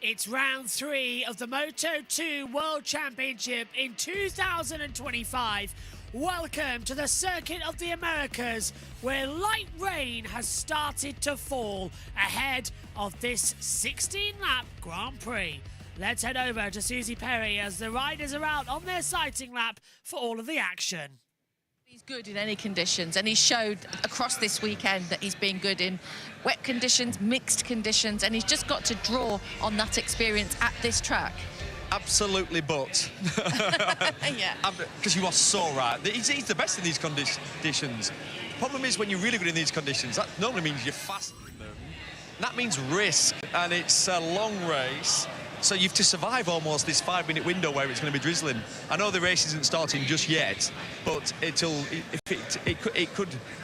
It's round 3 of the Moto2 World Championship in 2025. Welcome to the Circuit of the Americas, where light rain has started to fall ahead of this 16-lap Grand Prix. Let's head over to Susie Perry as the riders are out on their sighting lap for all of the action. He's good in any conditions, and he showed across this weekend that he's been good in wet conditions, mixed conditions, and he's just got to draw on that experience at this track. Absolutely, but Yeah, because you are so right. He's the best in these conditions. Problem is, when you're really good in these conditions, that normally means you're fast in them. That means risk, and it's a long race. So you have to survive almost this 5-minute window where it's going to be drizzling. I know the race isn't starting just yet, but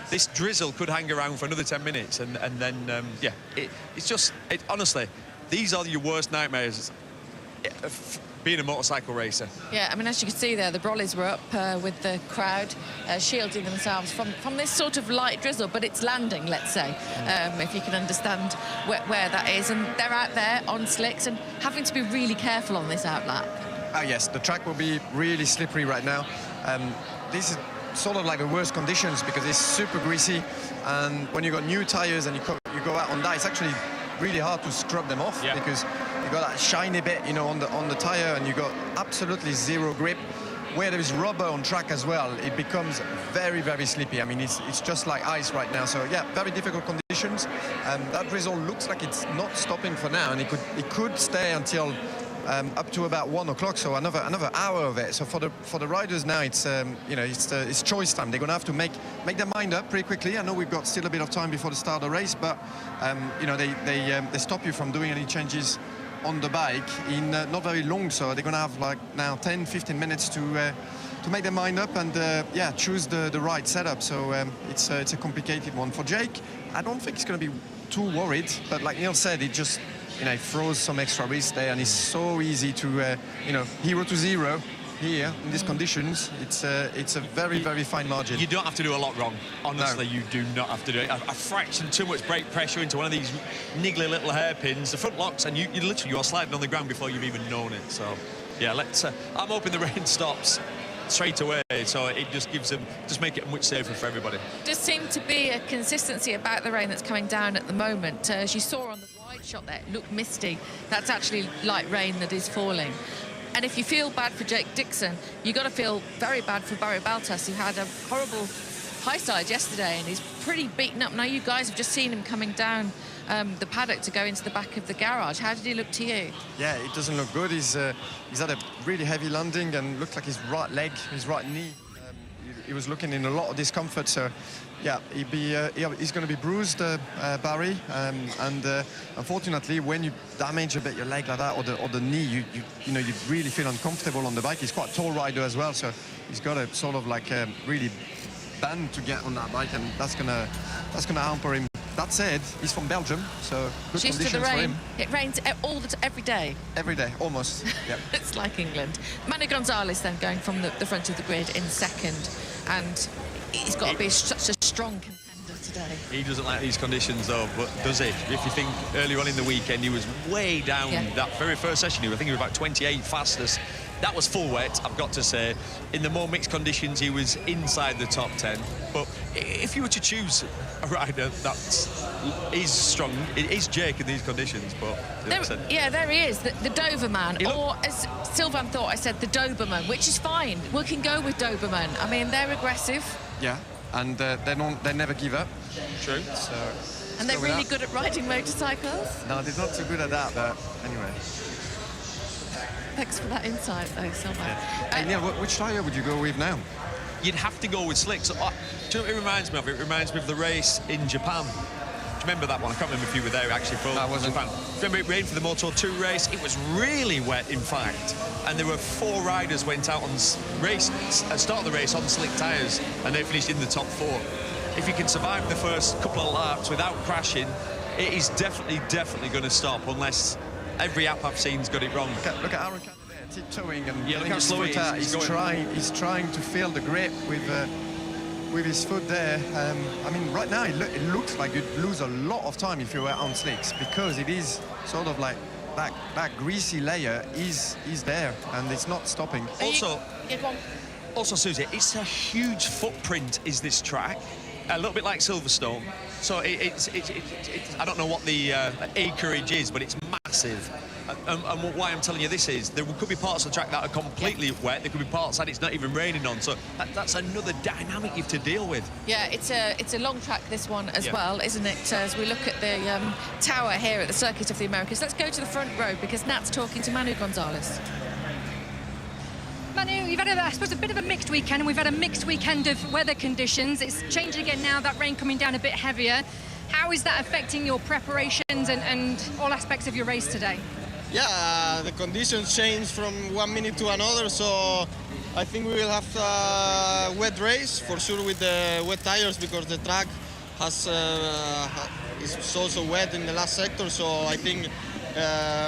this drizzle could hang around for another 10 minutes, and then yeah, honestly, these are your worst nightmares. Being a motorcycle racer. Yeah, I mean, as you can see there, the brollies were up with the crowd shielding themselves from this sort of light drizzle, but it's landing, let's say, if you can understand where that is. And they're out there on slicks and having to be really careful on this outlap. Yes, the track will be really slippery right now. This is sort of like the worst conditions because it's super greasy, and when you got new tires and you go out on that, it's actually really hard to scrub them off, yeah, because you got that shiny bit, you know, on the tire, and you got absolutely zero grip. Where there is rubber on track as well, it becomes very, very slippy. I mean, it's just like ice right now. So yeah, very difficult conditions. That drizzle looks like it's not stopping for now, and it could stay until up to about 1 o'clock, so another hour of it. So for the riders now, it's you know, it's choice time. They're gonna have to make their mind up pretty quickly. I know we've got still a bit of time before the start of the race, but you know, they stop you from doing any changes on the bike in not very long. So they're gonna have like now 10-15 minutes to make their mind up and yeah, choose the right setup. So it's a complicated one for Jake. I don't think he's gonna be too worried, but like Neil said, it just, you know, it throws some extra risk there, and it's so easy to, you know, 0 to 0 here in these conditions. It's a very, very fine margin. You don't have to do a lot wrong. Honestly, no. You do not have to do it. A fraction too much brake pressure into one of these niggly little hairpins, the front locks, and you are sliding on the ground before you've even known it. So, yeah, I'm hoping the rain stops straight away, so it just make it much safer for everybody. Does seem to be a consistency about the rain that's coming down at the moment. As you saw on the wide shot there, it looked misty. That's actually light rain that is falling. And if you feel bad for Jake Dixon, you've got to feel very bad for Barry Baltas, who had a horrible high side yesterday and he's pretty beaten up. Now, you guys have just seen him coming down the paddock to go into the back of the garage. How did he look to you? Yeah, it doesn't look good. He's had a really heavy landing and looked like his right leg, his right knee. He was looking in a lot of discomfort. So, yeah, he's going to be bruised, Barry. And unfortunately, when you damage a bit your leg like that or the knee, you know, you really feel uncomfortable on the bike. He's quite a tall rider as well, so he's got to sort of like really bend to get on that bike, and that's gonna hamper him. That said, he's from Belgium, so good She's conditions to the rain. for him. It rains every day. Every day, almost. Yep. It's like England. Manu Gonzalez then going from the front of the grid in second, and he's got to be such a strong contender today. He doesn't like these conditions though, but does he? If you think earlier on in the weekend he was way down, yeah, that very first session, I think he was about 28 fastest. That was full wet, I've got to say. In the more mixed conditions, he was inside the top 10. But if you were to choose a rider that is strong, it is Jake in these conditions. But there he is, the Doberman, or as Sylvain thought, I said the Doberman, which is fine. We can go with Doberman. I mean, they're aggressive. Yeah, and they never give up. True. So, and they're really good at riding motorcycles. No, they're not too good at that, but anyway. Thanks for that insight, though, Sylvain. Yeah. Hey, Neil, which tyre would you go with now? You'd have to go with slicks. Do you know what it reminds me of? It reminds me of the race in Japan. Do you remember that one? I can't remember if you were there, actually, for Japan. Remember it rained for the Moto2 race? It was really wet, in fact. And there were 4 riders went out on start of the race on slick tyres, and they finished in the top 4. If you can survive the first couple of laps without crashing, it is definitely going to stop, unless every app I've seen's got it wrong. Look at Aaron Canet there, tiptoeing and look how slow he is. He's trying to feel the grip with his foot there. I mean, right now it looks like you'd lose a lot of time if you were on slicks, because it is sort of like that greasy layer is there, and it's not stopping. Also, Yeah, go on. also, Susie, it's a huge footprint, is this track. A little bit like Silverstone. So it's I don't know what the acreage is, but it's massive. And why I'm telling you this is, there could be parts of the track that are completely wet. There could be parts that it's not even raining on. So that's another dynamic you have to deal with. Yeah, it's a long track, this one as well, isn't it? As we look at the tower here at the Circuit of the Americas, let's go to the front row because Nat's talking to Manu Gonzalez. Manu, you've had, I suppose, a bit of a mixed weekend, and we've had a mixed weekend of weather conditions. It's changing again now, that rain coming down a bit heavier. How is that affecting your preparations and all aspects of your race today? Yeah, the conditions change from 1 minute to another, so I think we will have a wet race, for sure, with the wet tires, because the track is also wet in the last sector, so I think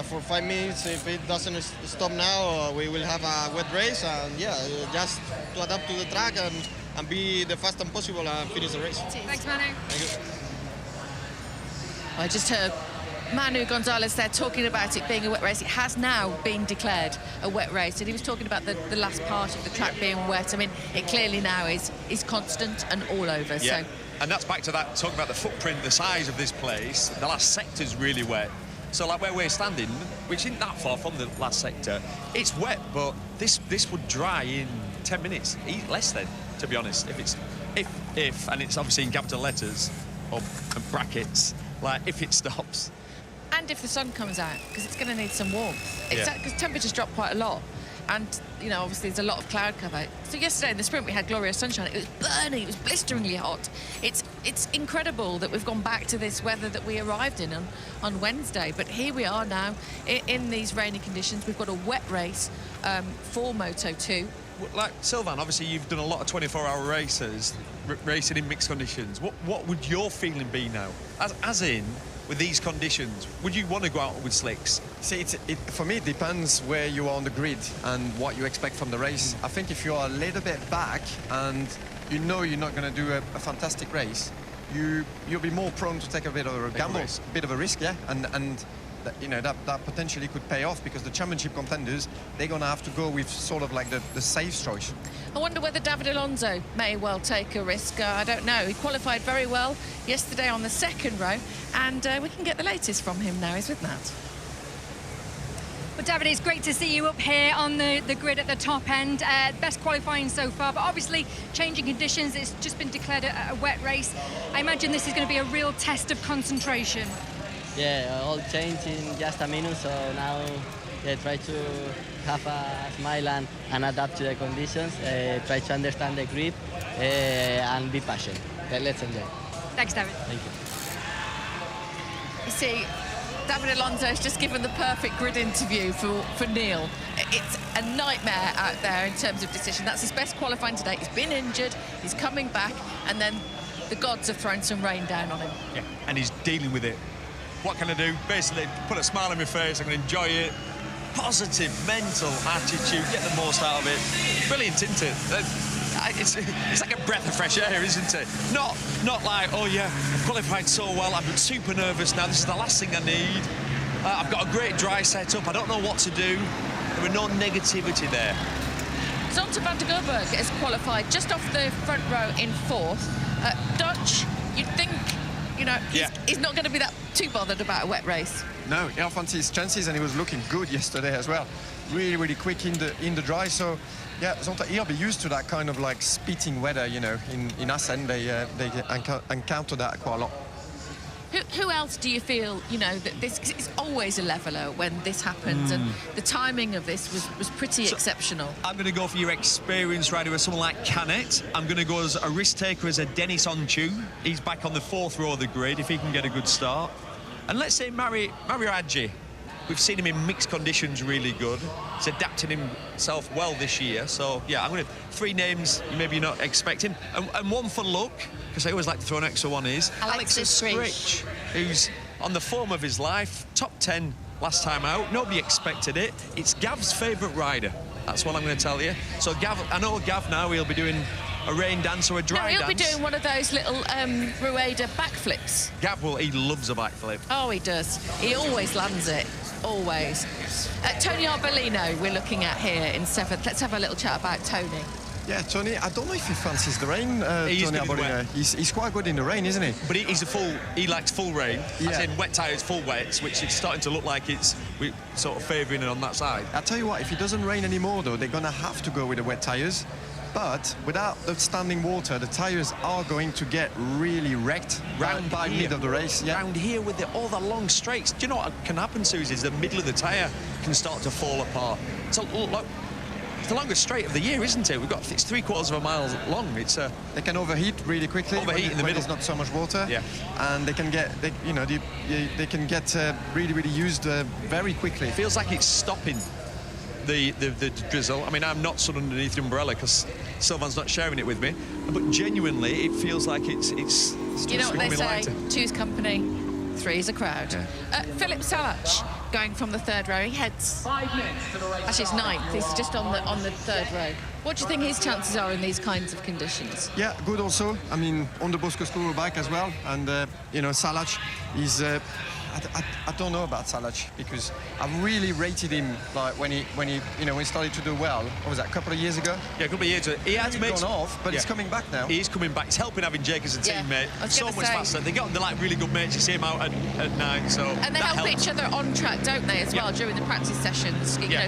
for 5 minutes, if it doesn't stop now, we will have a wet race, and yeah, just to adapt to the track and be the fastest possible and finish the race. Thanks, Manu. Thank you. I just heard Manu Gonzalez there talking about it being a wet race. It has now been declared a wet race, and he was talking about the last part of the track being wet. I mean, it clearly now is constant and all over. Yeah. So, and that's back to that, talking about the footprint, the size of this place. The last sector's really wet. So like where we're standing, which isn't that far from the last sector, it's wet, but this would dry in 10 minutes, less than, to be honest. If, and it's obviously in capital letters or brackets, like if it stops. and if the sun comes out, because it's going to need some warmth. Yeah. Because temperatures drop quite a lot. And, you know, obviously there's a lot of cloud cover. So yesterday in the sprint we had glorious sunshine. It was burning, it was blisteringly hot. It's incredible that we've gone back to this weather that we arrived in on Wednesday. But here we are now in these rainy conditions. We've got a wet race for Moto2. Like Sylvain, obviously you've done a lot of 24-hour races, racing in mixed conditions. What would your feeling be now? As in, with these conditions, would you want to go out with slicks? See, for me, it depends where you are on the grid and what you expect from the race. I think if you are a little bit back and you know you're not going to do a fantastic race, you'll be more prone to take a bit of a gamble, a bit of a risk, yeah. And you know, that potentially could pay off, because the championship contenders, they're going to have to go with sort of like the safe choice. I wonder whether David Alonso may well take a risk. I don't know. He qualified very well yesterday on the second row, and we can get the latest from him now. He's with Nat. Well, David, it's great to see you up here on the grid at the top end. Best qualifying so far, but obviously changing conditions. It's just been declared a wet race. I imagine this is going to be a real test of concentration. Yeah, all changed in just a minute, so now try to have a smile and adapt to the conditions, try to understand the grip and be patient. Let's enjoy. Thanks, David. Thank you. You see, David Alonso has just given the perfect grid interview for Neil. It's a nightmare out there in terms of decision. That's his best qualifying today. He's been injured, he's coming back, and then the gods have thrown some rain down on him. Yeah, and he's dealing with it. What can I do? Basically, put a smile on my face, I'm going to enjoy it. Positive mental attitude, get the most out of it. Brilliant, isn't it? It's like a breath of fresh air, isn't it? Not like, oh yeah, I've qualified so well, I'm super nervous now, this is the last thing I need. I've got a great dry setup, I don't know what to do. There were no negativity there. Zonta van der Gerberg has qualified just off the front row in fourth. Dutch, you'd think, you know, he's not going to be that too bothered about a wet race. No, he fancied his chances, and he was looking good yesterday as well. Really, really quick in the dry. So, yeah, Zonta, he'll be used to that kind of like spitting weather, you know. In Assen, they encounter that quite a lot. Who else do you feel, you know, that this is always a leveler when this happens, and the timing of this was pretty exceptional? I'm going to go for your experienced rider with someone like Canet. I'm going to go as a risk taker as a Dennis Onchu. He's back on the fourth row of the grid if he can get a good start. And let's say Mario Adji. We've seen him in mixed conditions really good. He's adapting himself well this year. So, yeah, I'm going to... 3 names you maybe not expecting. And one for luck, because I always like to throw an extra one, is Alexis Prix, who's on the form of his life. Top 10 last time out. Nobody expected it. It's Gav's favourite rider. That's what I'm going to tell you. So, Gav, I know Gav now, he'll be doing a rain dance or a dry dance. He'll be doing one of those little Rueda backflips. Gav he loves a backflip. Oh, he does. He always lands it. always. Tony Arbolino we're looking at here in 7th. Let's have a little chat about Tony. Yeah, Tony, I don't know if he fancies the rain, Tony Arbolino. He's quite good in the rain, isn't he? But he likes full rain, Yeah. as in wet tyres, full wets, which it's starting to look like we're sort of favouring it on that side. I'll tell you what, if it doesn't rain anymore, though, they're going to have to go with the wet tyres. But without the standing water, the tyres are going to get really wrecked round by mid of the race. Yeah. Round here with all the long straights. Do you know what can happen, Susie, is the middle of the tyre can start to fall apart. So, look, it's the longest straight of the year, isn't it? It's 3/4 of a mile long. They can overheat really quickly. Overheat in the when middle. There's not so much water. Yeah. And they can get, they can get really, really used very quickly. It feels like it's stopping the drizzle. I mean, I'm not stood underneath the umbrella because Sylvan's not sharing it with me. But genuinely, it feels like it's You know what they say? lighter. 2's company, 3's a crowd. Yeah. Philip Salach going from the 3rd row. He heads. 5 minutes to the race. Actually, it's 9th. He's just on the 3rd row. What do you think his chances are in these kinds of conditions? Yeah, good also. I mean, on the Bosco School bike as well. And, Salach is... I don't know about Salach because I've really rated him like when he started to do well. What was that, a couple of years ago? Yeah, a couple of years ago. He has gone off, but he's coming back now. He's coming back. It's helping having Jake as a teammate. I was So gonna much say. faster. They're like really good mates. You see him out at 9, so And they that help helps. each other on track, don't they, as well, during the practice sessions? You know,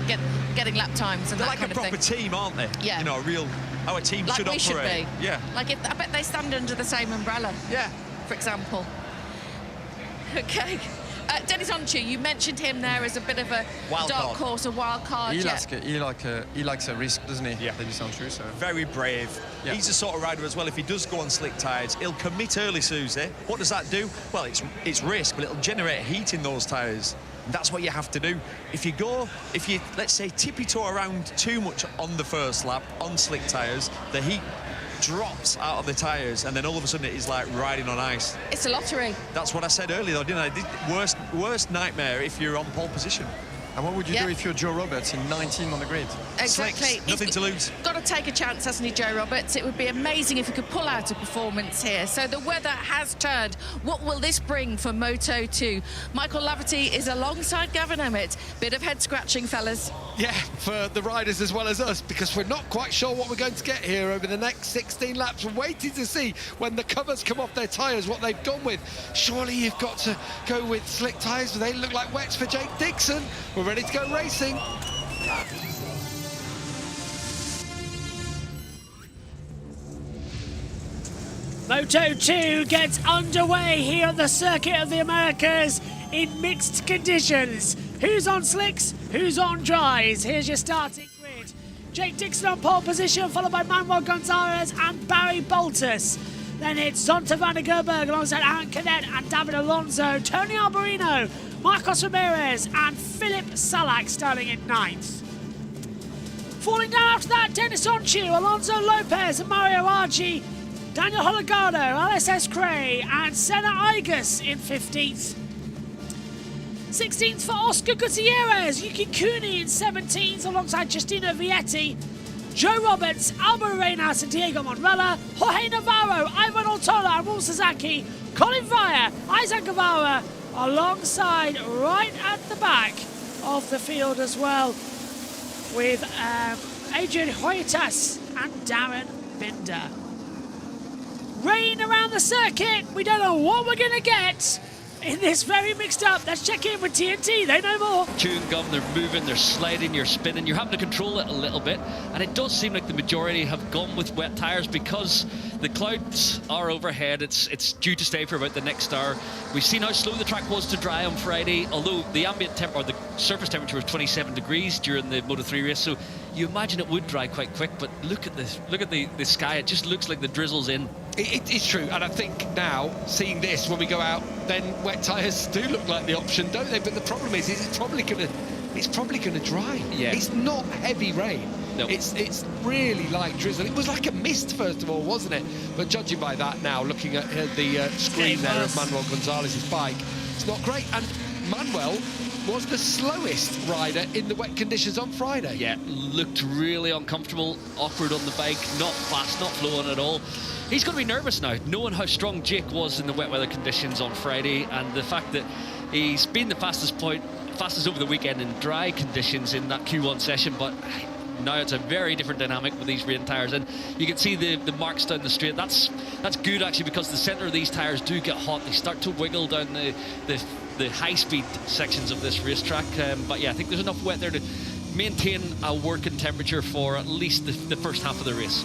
getting lap times and They're that like kind a of proper thing. team, aren't they? Yeah. You know, how a team Like should we operate. should be. Yeah. Like I bet they stand under the same umbrella. Yeah. For example. Okay. Dennis Onchu, you mentioned him there as a bit of a Wild dark card. horse, a wild card. He likes a risk, doesn't he? Yeah. That is not true. So Very brave. Yeah. He's the sort of rider as well, if he does go on slick tyres, he'll commit early, Susie. What does that do? Well, it's risk, but it'll generate heat in those tyres. That's what you have to do. If you, let's say, tippy-toe around too much on the first lap, on slick tyres, the heat drops out of the tyres, and then all of a sudden it is like riding on ice. It's a lottery. That's what I said earlier, though, didn't I? Worst nightmare if you're on pole position. And what would you Yeah. do if you're Joe Roberts in 19 on the grid? Exactly. Slicks, nothing to lose. Got to take a chance, hasn't he, Joe Roberts? It would be amazing if he could pull out a performance here. So the weather has turned. What will this bring for Moto2? Michael Laverty is alongside Gavin Emmett. Bit of head scratching, fellas. Yeah, for the riders as well as us, because we're not quite sure what we're going to get here over the next 16 laps. We're waiting to see when the covers come off their tyres what they've gone with. Surely you've got to go with slick tyres, but they look like wets for Jake Dixon. We're ready to go racing. Moto2 gets underway here on the Circuit of the Americas in mixed conditions. Who's on slicks? Who's on dries? Here's your starting grid. Jake Dixon on pole position, followed by Manuel Gonzalez and Barry Boltus. Then it's Zonta van der Gerberg alongside Aaron Cadet and David Alonso, Tony Arbolino, Marcos Ramirez and Philip Salach starting in 9th. Falling down after that, Dennis Onchu, Alonso Lopez and Mario Archie, Daniel Hologado, LSS Cray and Senna Igus in 15th. 16th for Oscar Gutierrez, Yuki Kuni in 17th alongside Justino Vietti, Joe Roberts, Alba Arenas and Diego Monrella, Jorge Navarro, Ivan Ortola and Will Sasaki, Colin Vire, Isaac Guevara alongside right at the back of the field as well with Adrian Hoytas and Darren Binder. Rain around the circuit. We don't know what we're going to get in this very mixed up. Let's check in with TNT. They know more. Chewing gum, they're moving, they're sliding, you're spinning. You're having to control it a little bit. And it does seem like the majority have gone with wet tyres because the clouds are overhead. It's due to stay for about the next hour. We've seen how slow the track was to dry on Friday, although the ambient temp or the surface temperature was 27 degrees during the Moto3 race. So you imagine it would dry quite quick, but look at this. Look at the sky. It just looks like the drizzle's in. It's true, and I think now, seeing this, when we go out, then wet tyres do look like the option, don't they? But the problem is it's probably going to dry. Yeah. It's not heavy rain. No. It's really light drizzle. It was like a mist, first of all, wasn't it? But judging by that now, looking at the screen there of Manuel Gonzalez's bike, it's not great. And Manuel was the slowest rider in the wet conditions on Friday. Yeah, looked really uncomfortable, awkward on the bike, not fast, not flowing at all. He's going to be nervous now, knowing how strong Jake was in the wet weather conditions on Friday, and the fact that he's been the fastest fastest over the weekend in dry conditions in that Q1 session, but now it's a very different dynamic with these rain tyres, and you can see the marks down the straight. That's good actually, because the centre of these tyres do get hot. They start to wiggle down the high-speed sections of this racetrack. But yeah, I think there's enough wet there to maintain a working temperature for at least the first half of the race.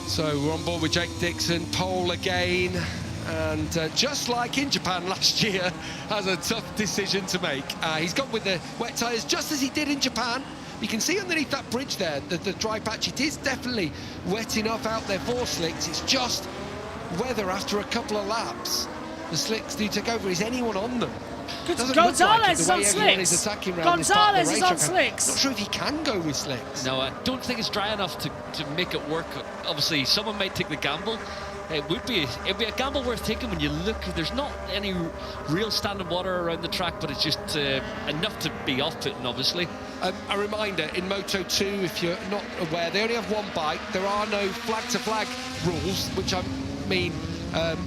So we're on board with Jake Dixon, pole again, and just like in Japan last year, has a tough decision to make. He's gone with the wet tyres just as he did in Japan. You can see underneath that bridge there, the dry patch, it is definitely wet enough out there for slicks. It's just weather after a couple of laps. The slicks do take over. Is anyone on them? Gonzalez is on slicks. Gonzalez is on slicks. Not sure if he can go with slicks. No, I don't think it's dry enough to make it work. Obviously, someone might take the gamble. It'd be a gamble worth taking when you look. There's not any real standing water around the track, but it's just enough to be off-putting, obviously. A reminder, in Moto2, if you're not aware, they only have one bike. There are no flag-to-flag rules, which I mean,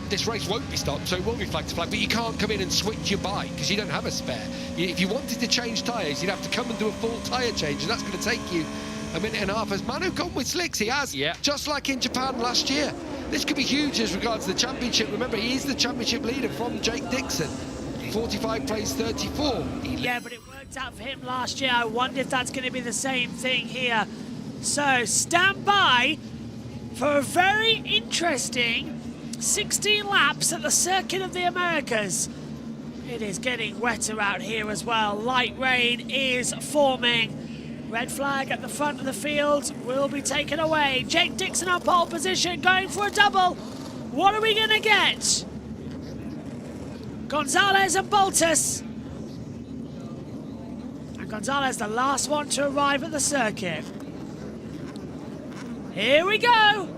this race won't be stopped, so it won't be flag-to-flag, but you can't come in and switch your bike because you don't have a spare. If you wanted to change tyres, you'd have to come and do a full tyre change, and that's going to take you a minute and a half. Has Manu gone with slicks? He has, just like in Japan last year. This could be huge as regards the championship. Remember, he is the championship leader from Jake Dixon. 45 plays 34. Yeah, but it worked out for him last year. I wonder if that's going to be the same thing here. So stand by for a very interesting 16 laps at the Circuit of the Americas. It is getting wetter out here as well. Light rain is forming. Red flag at the front of the field will be taken away. Jake Dixon on pole position, going for a double. What are we going to get? Gonzalez and Boltus. And Gonzalez, the last one to arrive at the circuit. Here we go.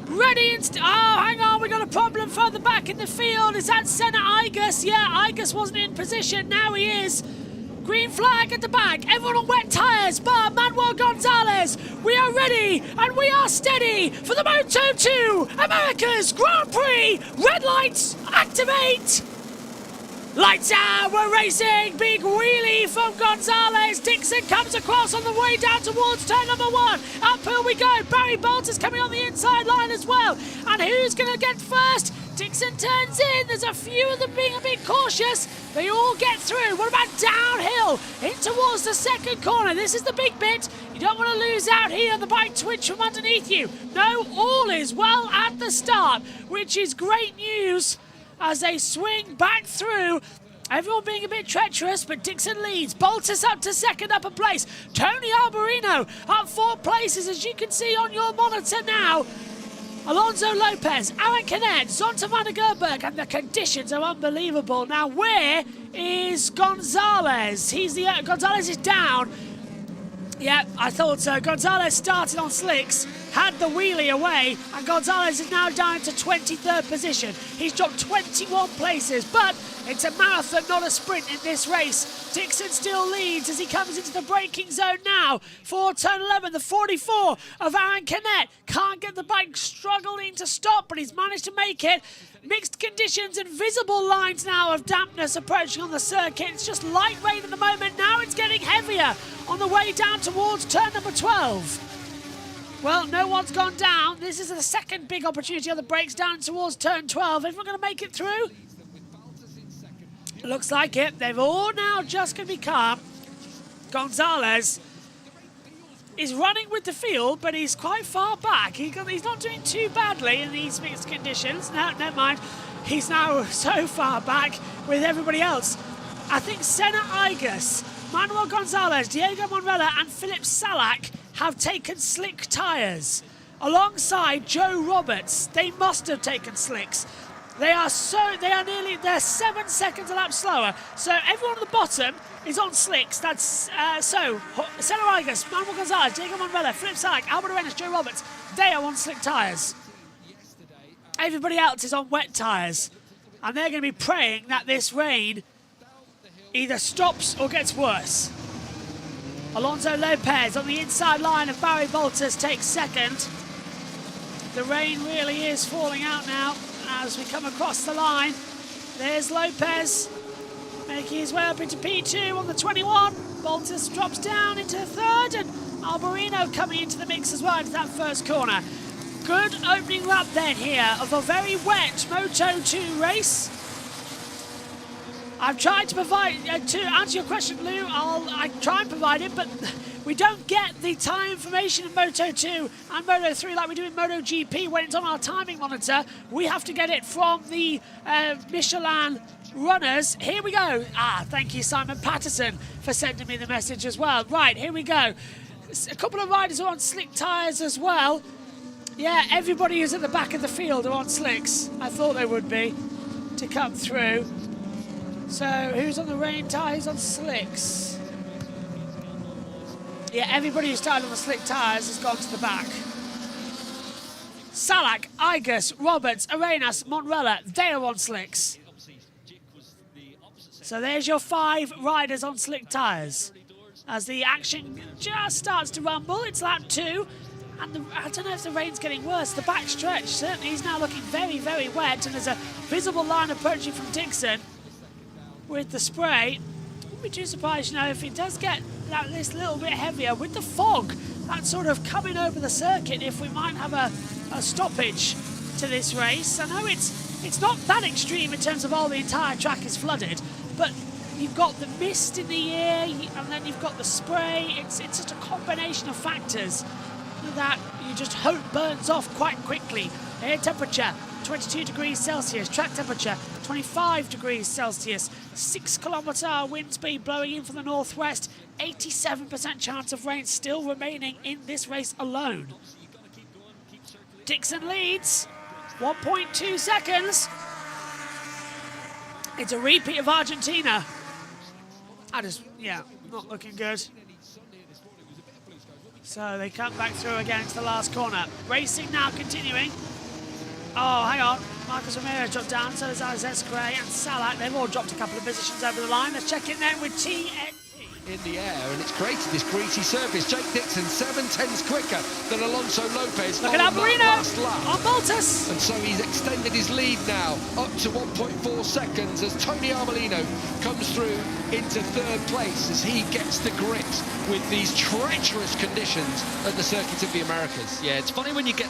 Ready and oh, hang on, we got a problem further back in the field. Is that Senna Igus? Yeah, Igus wasn't in position. Now he is. Green flag at the back. Everyone on wet tyres, but Manuel Gonzalez. We are ready and we are steady for the Moto2 America's Grand Prix. Red lights, activate. Lights out, we're racing. Big wheelie from Gonzalez. Dixon comes across on the way down towards turn number 1. Uphill we go. Barry Bolter's coming on the inside line as well. And who's going to get first? Dixon turns in. There's a few of them being a bit cautious. They all get through. What about downhill? In towards the second corner. This is the big bit. You don't want to lose out here. The bike twitch from underneath you. No, all is well at the start, which is great news as they swing back through. Everyone being a bit treacherous, but Dixon leads. Boltus up to second upper place. Tony Alberino up 4 places, as you can see on your monitor now. Alonso Lopez, Aaron Canet, Zonta van der Gerberg, and the conditions are unbelievable. Now, where is Gonzalez? Gonzalez is down. Yeah, I thought so. Gonzalez started on slicks, had the wheelie away, and Gonzalez is now down to 23rd position. He's dropped 21 places, but it's a marathon, not a sprint in this race. Dixon still leads as he comes into the braking zone now for turn 11. The 44 of Aaron Canet can't get the bike, struggling to stop, but he's managed to make it. Mixed conditions and visible lines now of dampness approaching on the circuit. It's just light rain at the moment. Now it's getting heavier on the way down towards turn number 12. Well, no one's gone down. This is the second big opportunity on the brakes down towards turn 12. Everyone going to make it through? Looks like it. They've all now just going to be calm. Gonzalez is running with the field, but he's quite far back. He's not doing too badly in these mixed conditions. No, never mind. He's now so far back with everybody else. I think Senna Igus, Manuel Gonzalez, Diego Monrella, and Philip Salak have taken slick tyres. Alongside Joe Roberts, they must have taken slicks. They're 7 seconds a lap slower. So everyone at the bottom is on slicks. That's Senna Igus, Manuel Gonzalez, Diego Monrella, Philip Salak, Albert Arenas, Joe Roberts. They are on slick tyres. Everybody else is on wet tyres. And they're going to be praying that this rain either stops or gets worse. Alonso Lopez on the inside line of Barry Boltus takes second. The rain really is falling out now as we come across the line. There's Lopez. making his way up into P2 on the 21. Baltus drops down into the third, and Alberino coming into the mix as well into that first corner. Good opening lap then here of a very wet Moto2 race. I've tried to provide, to answer your question, Lou, I try and provide it, but we don't get the time information in Moto2 and Moto3 like we do in MotoGP when it's on our timing monitor. We have to get it from the Michelin runners. Here we go. Thank you, Simon Patterson, for sending me the message as well. Right, here we go. A couple of riders are on slick tyres as well. Yeah, everybody who's at the back of the field are on slicks. I thought they would be to come through. So who's on the rain tyre? Who's on slicks? Yeah, everybody who started on the slick tyres has gone to the back. Salak, Igus, Roberts, Arenas, Monrella, they are on slicks. So there's your 5 riders on slick tyres. As the action just starts to rumble, it's lap 2. And I don't know if the rain's getting worse. The back stretch certainly is now looking very, very wet. And there's a visible line approaching from Dixon with the spray. Wouldn't be too surprised, you know, if it does get this little bit heavier with the fog that's sort of coming over the circuit, if we might have a stoppage to this race. I know it's not that extreme in terms of all the entire track is flooded, but you've got the mist in the air and then you've got the spray. It's just a combination of factors that you just hope burns off quite quickly. Air temperature 22 degrees Celsius, track temperature 25 degrees Celsius, 6 km/h wind speed blowing in from the northwest, 87% chance of rain still remaining in this race alone. Dixon leads 1.2 seconds. It's a repeat of Argentina. Not looking good. So they come back through again into the last corner. Racing now continuing. Oh, hang on. Marcos Ramirez dropped down, so does Isaac Gray and Salak. They've all dropped a couple of positions over the line. Let's check in then with TNT. In the air, and it's created this greasy surface. Jake Dixon 7/10ths quicker than Alonso Lopez. Look at Alberino on Baltus. And so he's extended his lead now up to 1.4 seconds as Tony Arbolino comes through into 3rd place as he gets to grips with these treacherous conditions at the Circuit of the Americas. Yeah, it's funny when you get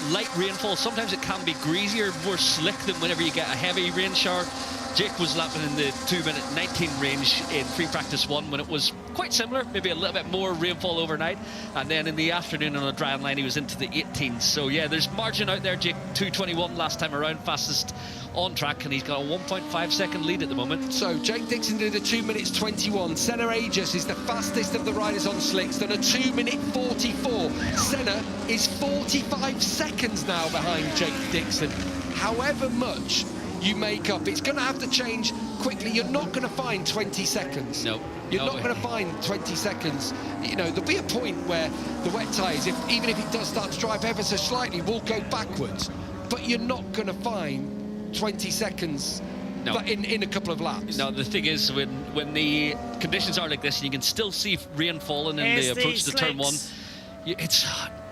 light rainfall, sometimes it can be greasier, more slick than whenever you get a heavy rain shower. Jake was lapping in the 2:19 range in free practice 1 when it was quite similar, maybe a little bit more rainfall overnight, and then in the afternoon on a dry line he was into the 18s. So yeah, there's margin out there. Jake 2:21 last time around, fastest on track, and he's got a 1.5 second lead at the moment. So Jake Dixon did a 2:21. Senna Aegis is the fastest of the riders on slicks, done a 2:44. Senna is 45 seconds now behind Jake Dixon. However much you make up, it's going to have to change quickly. You're not going to find 20 seconds. No. You're not going to find 20 seconds. You know, there'll be a point where the wet tyres, even if it does start to drive ever so slightly, will go backwards. But you're not going to find 20 seconds in a couple of laps. No, the thing is, when the conditions are like this, and you can still see rain falling in the approach to turn 1, it's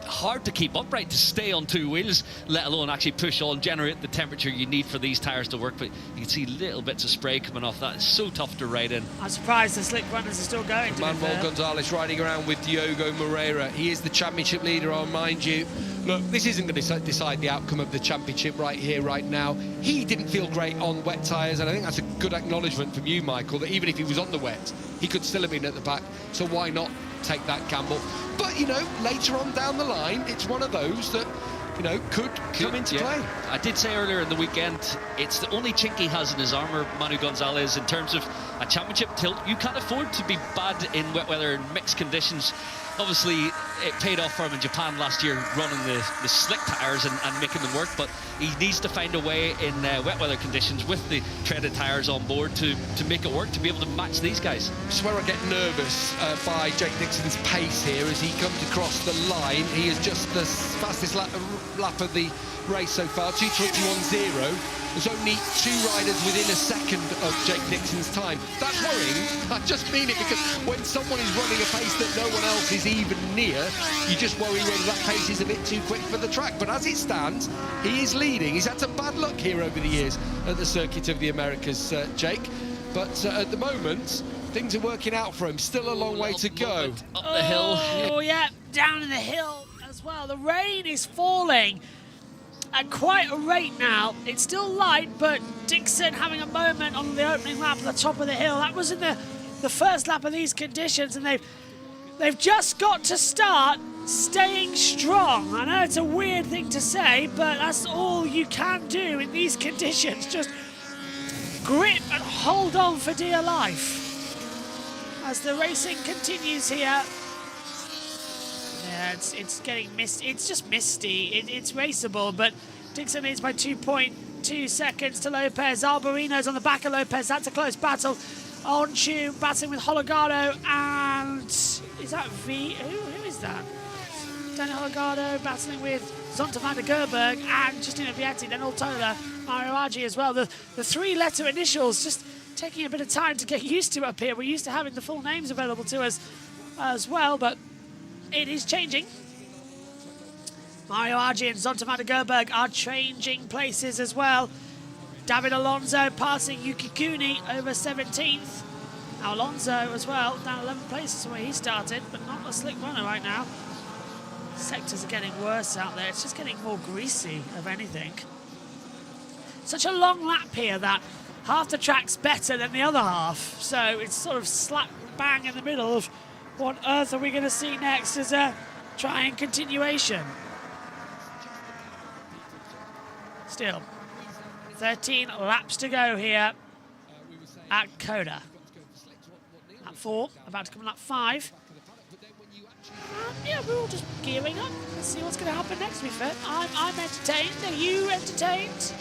hard to keep upright, to stay on 2 wheels, let alone actually push on, generate the temperature you need for these tyres to work. But you can see little bits of spray coming off. That is so tough to ride in. I'm surprised the slick runners are still going. Manuel Gonzalez riding around with Diogo Moreira. He is the championship leader, I'll mind you. Look, this isn't going to decide the outcome of the championship right here, right now. He didn't feel great on wet tyres, and I think that's a good acknowledgement from you, Michael, that even if he was on the wet, he could still have been at the back. So why not take that gamble? But, you know, later on down the line, it's one of those that, you know, could come into play. I did say earlier in the weekend, it's the only chink he has in his armour, Manu Gonzalez, in terms of a championship tilt. You can't afford to be bad in wet weather and mixed conditions. Obviously, it paid off for him in Japan last year, running the slick tyres and making them work, but he needs to find a way in wet weather conditions with the treaded tyres on board to make it work, to be able to match these guys. I swear I get nervous by Jake Dixon's pace here as he comes across the line. He is just the fastest lap of the race so far, 2:21.0. There's only 2 riders within a second of Jake Dixon's time. That's worrying. I just mean it because when someone is running a pace that no one else is even near, you just worry whether that pace is a bit too quick for the track. But as it stands, he is leading. He's had some bad luck here over the years at the Circuit of the Americas, Jake. But at the moment, things are working out for him. Still a long way to go. Up the hill. Oh, yeah, down in the hill as well. The rain is falling at quite a rate now. It's still light, but Dixon having a moment on the opening lap at the top of the hill. That was in the first lap of these conditions, and they've just got to start staying strong. I know it's a weird thing to say, but that's all you can do in these conditions. Just grip and hold on for dear life as the racing continues here. Yeah, it's getting misty. It's just misty. It's raceable, but Dixon leads by 2.2 seconds to Lopez. Albarino's on the back of Lopez. That's a close battle. On tune, battling with Hologado, and is that V? Who is that? Daniel Hologado battling with Zonta van der Gerberg and Justina Vietti, then Altola, Mario Aggi as well. The three-letter initials just taking a bit of time to get used to up here. We're used to having the full names available to us as well, but it is changing. Mario Aggi and Zonta van der Gerberg are changing places as well. David Alonso passing Yuki Kuni over 17th. Now Alonso as well, down 11 places from where he started, but not a slick runner right now. Sectors are getting worse out there. It's just getting more greasy, if anything. Such a long lap here that half the track's better than the other half. So it's sort of slap bang in the middle of what on earth are we going to see next as a trying continuation. Still, 13 laps to go here at Coda. Lap 4, about to come lap 5. Yeah, we're all just gearing up. Let's see what's going to happen next, to be fair. I'm entertained. Are you entertained?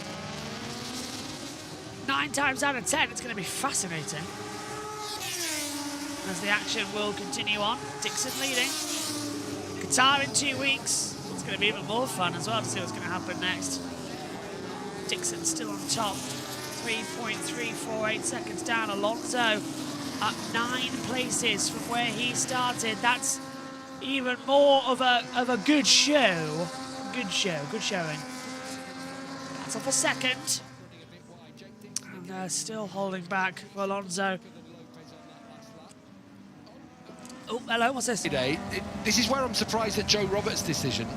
9 times out of 10, it's going to be fascinating. As the action will continue on. Dixon leading. Qatar in 2 weeks. It's going to be even more fun as well to see what's going to happen next. Dixon still on top. 3.348 seconds down. Alonso up 9 places from where he started. That's even more of a good show. Good showing. That's off a second. And still holding back for Alonso. Oh, hello, what's this? This is where I'm surprised at Joe Roberts' decision.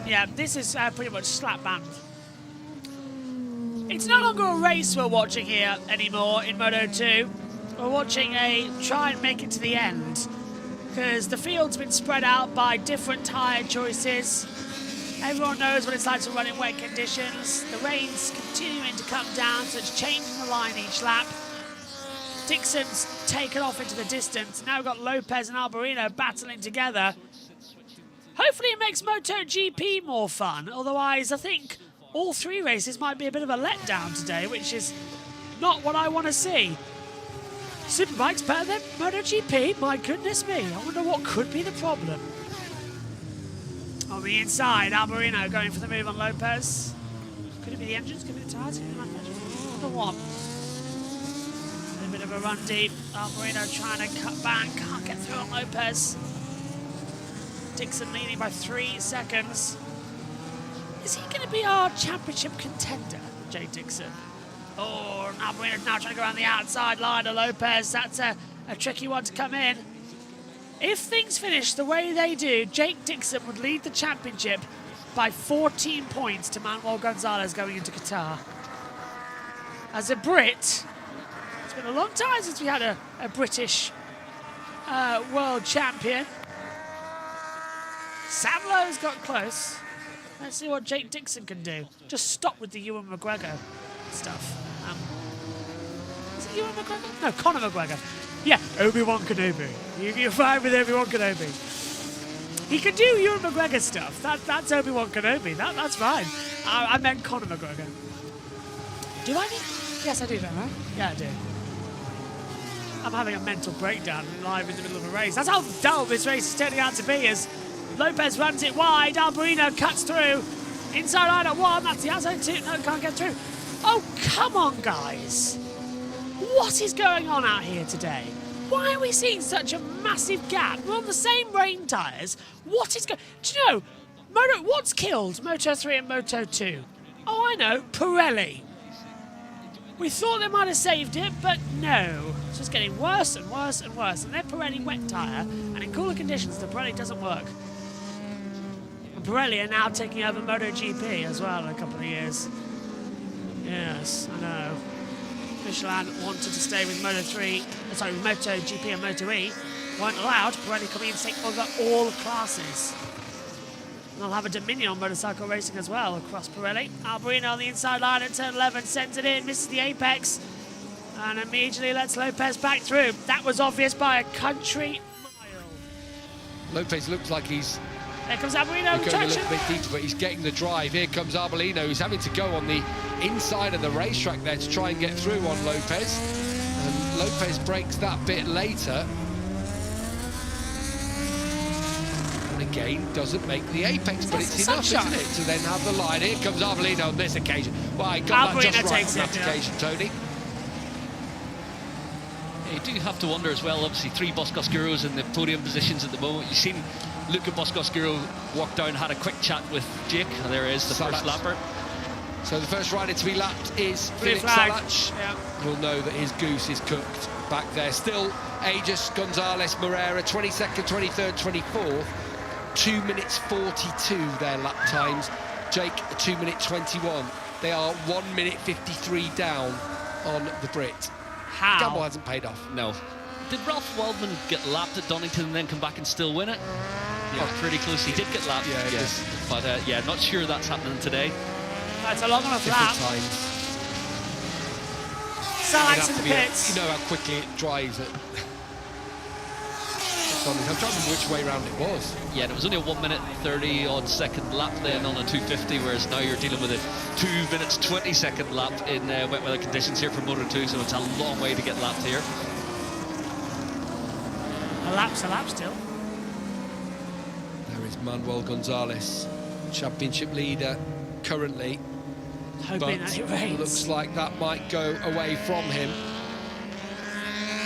Yeah, this is pretty much slap band. It's no longer a race we're watching here anymore in Moto2. We're watching a try and make it to the end, because the field's been spread out by different tyre choices. Everyone knows what it's like to run in wet conditions. The rain's continuing to come down, so it's changing the line each lap. Dixon's taken off into the distance. Now we've got Lopez and Albarino battling together. Hopefully it makes MotoGP more fun. Otherwise, I think all 3 races might be a bit of a letdown today, which is not what I want to see. Superbike's better than MotoGP? My goodness me. I wonder what could be the problem. On the inside, Albarino going for the move on Lopez. Could it be the engines? Could it be the tyres? The one. A bit of a run deep. Albarino trying to cut back. Can't get through on Lopez. Dixon leading by 3 seconds. Is he going to be our championship contender, Jay Dixon? Oh, Albarino's now trying to go around the outside line of Lopez. That's a tricky one to come in. If things finish the way they do, Jake Dixon would lead the championship by 14 points to Manuel Gonzalez going into Qatar. As a Brit, it's been a long time since we had a British world champion. Sam Lowe's got close. Let's see what Jake Dixon can do. Just stop with the Ewan McGregor stuff. Is it Ewan McGregor? No, Conor McGregor. Yeah, Obi-Wan Kenobi. You're fine with Obi-Wan Kenobi. He can do Ewan McGregor stuff. That's Obi-Wan Kenobi. That's fine. I meant Conor McGregor. Do I need? Yes, I do, don't I? Yeah, I do. I'm having a mental breakdown live in the middle of a race. That's how dull this race is turning out to be as Lopez runs it wide. Albarino cuts through. Inside line at 1. That's the outside 2. No, can't get through. Oh, come on, guys. What is going on out here today? Why are we seeing such a massive gap? We're on the same rain tyres. What is going... Do you know, what's killed Moto3 and Moto2? Oh, I know, Pirelli. We thought they might have saved it, but no. It's just getting worse and worse and worse. And they're Pirelli wet tyre, and in cooler conditions, the Pirelli doesn't work. And Pirelli are now taking over MotoGP as well in a couple of years. Yes, I know. Michelin wanted to stay with MotoGP and Moto2. Weren't allowed. Pirelli coming in to take over all classes. And they'll have a dominion on motorcycle racing as well across Pirelli. Albarino on the inside line at turn 11, sends it in, misses the apex, and immediately lets Lopez back through. That was obvious by a country mile. Lopez looks like he's There comes Albarino. going a little bit deeper, but he's getting the drive. Here comes Arbolino, who's having to go on the inside of the racetrack there to try and get through on Lopez. And Lopez breaks that bit later. And again, doesn't make the apex, but it's enough, isn't it, to then have the line. Here comes Arbolino on this occasion. Well, he got that just right on that occasion, Tony. You do have to wonder as well, obviously 3 Boscoscuros in the podium positions at the moment. You've seen Luca Boscoscuro walk down, had a quick chat with Jake, and there is the first lapper. So the first rider to be lapped is Felix Salach. Yeah. We'll know that his goose is cooked back there. Still, Aegis, Gonzalez, Moreira, 22nd, 23rd, 24th. 2 minutes 42 their lap times. Jake, 2 minute 21. They are 1 minute 53 down on the Brit. How? Gamble hasn't paid off. No. Did Ralph Waldman get lapped at Donington and then come back and still win it? Yeah, pretty close. He did get lapped. Yeah, yes. But yeah, not sure that's happening today. That's a long enough lap. Salach's in the pits. You know how quickly it drives it. I'm trying to remember which way round it was. Yeah, and it was only a 1 minute 30 odd second lap then on a 250, whereas now you're dealing with a 2 minutes 20 second lap in wet weather conditions here for Moto2, so it's a long way to get lapped here. A lap's still. There is Manuel Gonzalez, championship leader currently. Hoping that it rains. Looks like that might go away from him.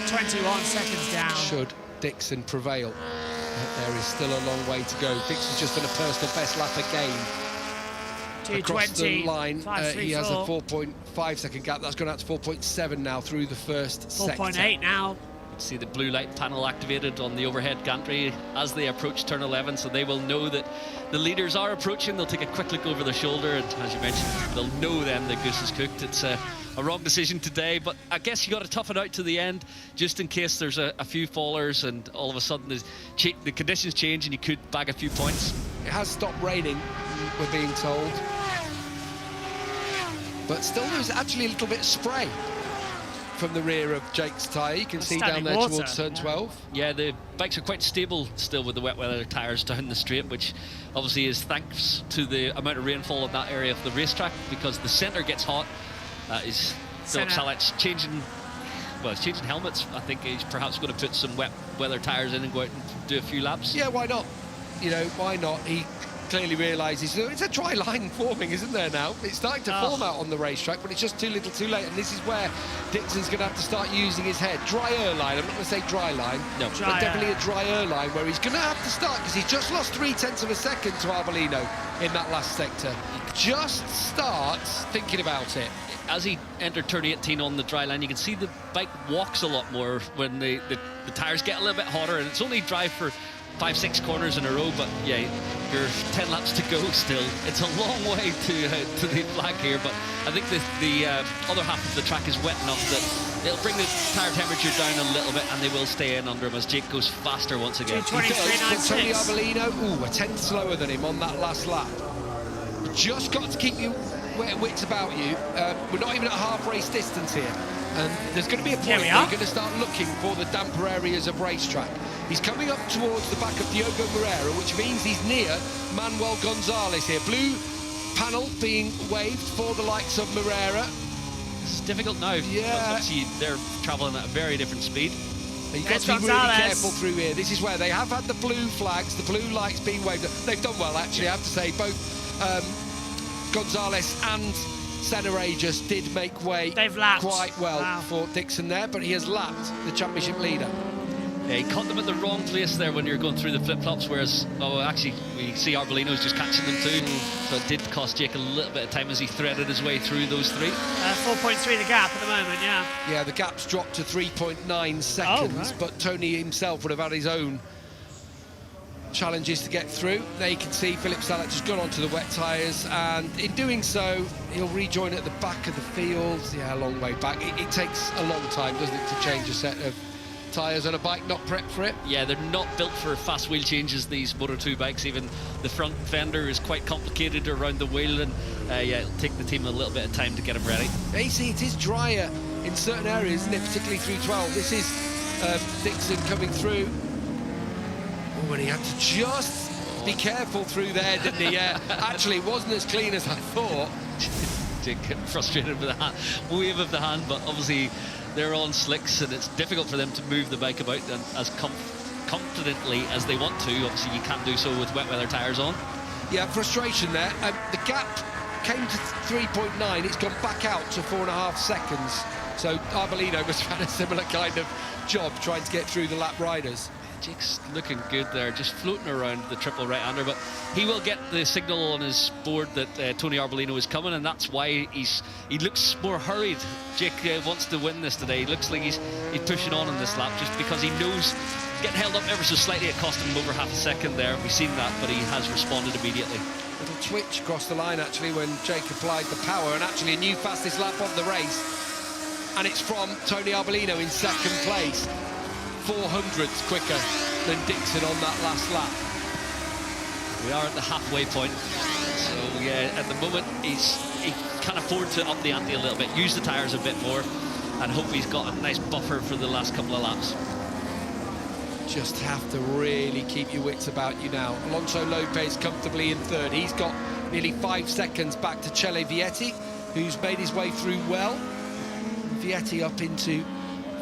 21 seconds down. Should Dixon prevail. There is still a long way to go. Dixon's just done a personal best lap again. 2:20. Across the line, 5:34. he has a 4.5 second gap. That's gone out to 4.7 now through the first sector. 4.8 now. See the blue light panel activated on the overhead gantry as they approach turn 11, so they will know that the leaders are approaching. They'll take a quick look over their shoulder, and as you mentioned, they'll know then the goose is cooked. It's a wrong decision today, but I guess you got to tough it out to the end just in case there's a few fallers and all of a sudden the conditions change and you could bag a few points. It has stopped raining, we're being told, but still there's actually a little bit of spray from the rear of Jake's tyre. You can see down there towards turn 12. Yeah, the bikes are quite stable still with the wet weather tyres down the straight, which obviously is thanks to the amount of rainfall in that area of the racetrack, because the centre gets hot. Is Philip Salach changing helmets. I think he's perhaps going to put some wet weather tyres in and go out and do a few laps. Yeah, why not? You know, why not? He clearly realises it's a dry line forming, isn't there now? It's starting to form out on the racetrack, but it's just too little too late, and this is where Dixon's going to have to start using his head. Drier line, I'm not going to say dry line, no, but definitely a drier line where he's going to have to start, because he's just lost 0.3 of a second to Arbolino in that last sector. Just starts thinking about it. As he entered turn 18 on the dry line, you can see the bike walks a lot more when the tyres get a little bit hotter, and it's only dry for 5-6 corners in a row, but yeah, you're 10 laps to go still. It's a long way to the flag here, but I think the other half of the track is wet enough that it'll bring the tyre temperature down a little bit, and they will stay in under him as Jake goes faster once again. 2:23.96. Tony Arbolino, a tenth slower than him on that last lap. You just got to keep your wits about you. We're not even at half race distance here, and there's going to be a point where you're going to start looking for the damper areas of racetrack. He's coming up towards the back of Diogo Moreira, which means he's near Manuel Gonzalez here. Blue panel being waved for the likes of Moreira. It's difficult now. Yeah. Obviously, they're travelling at a very different speed. You've got to be really careful through here. This is where they have had the blue flags, the blue lights being waved. They've done well, actually, I have to say. Both Gonzalez and Senna just did make way quite well for Dixon there, but he has lapped the championship leader. Yeah, he caught them at the wrong place there when you're going through the flip-flops, whereas, oh, actually, we see Arbolino's just catching them too. So it did cost Jake a little bit of time as he threaded his way through those three. 4.3 the gap at the moment, yeah. Yeah, the gap's dropped to 3.9 seconds, right. but Tony himself would have had his own challenges to get through. There you can see Philip Salat just gone onto the wet tyres, and in doing so, he'll rejoin at the back of the field. Yeah, a long way back. It takes a long time, doesn't it, to change a set of tyres on a bike not prepped for it. Yeah, they're not built for fast wheel changes, these Moto2 bikes. Even the front fender is quite complicated around the wheel, and yeah, it'll take the team a little bit of time to get them ready. Yeah, you see, it is drier in certain areas, isn't it? Particularly through 12. This is Dixon coming through. Oh, and he had to just be careful through there, didn't he? Yeah, actually, it wasn't as clean as I thought. Jake getting frustrated with the wave of the hand, but obviously they're on slicks and it's difficult for them to move the bike about and as confidently as they want to. Obviously, you can't do so with wet weather tyres on. Yeah, frustration there. The gap came to 3.9. It's gone back out to 4.5 seconds. So Arbolino must have had a similar kind of job trying to get through the lap riders. Jake's looking good there, just floating around the triple right-hander, but he will get the signal on his board that Tony Arbolino is coming, and that's why he looks more hurried. Jake wants to win this today. He looks like he's pushing on in this lap just because he knows getting held up ever so slightly, it cost him over half a second there. We've seen that, but he has responded immediately. Little twitch across the line, actually, when Jake applied the power, and actually a new fastest lap of the race, and it's from Tony Arbolino in second place. 400ths quicker than Dixon on that last lap. We are at the halfway point, so yeah, at the moment he can afford to up the ante a little bit, use the tyres a bit more, and hope he's got a nice buffer for the last couple of laps. Just have to really keep your wits about you now. Alonso Lopez comfortably in third. He's got nearly 5 seconds back to Cele Vietti, who's made his way through well. Vietti up into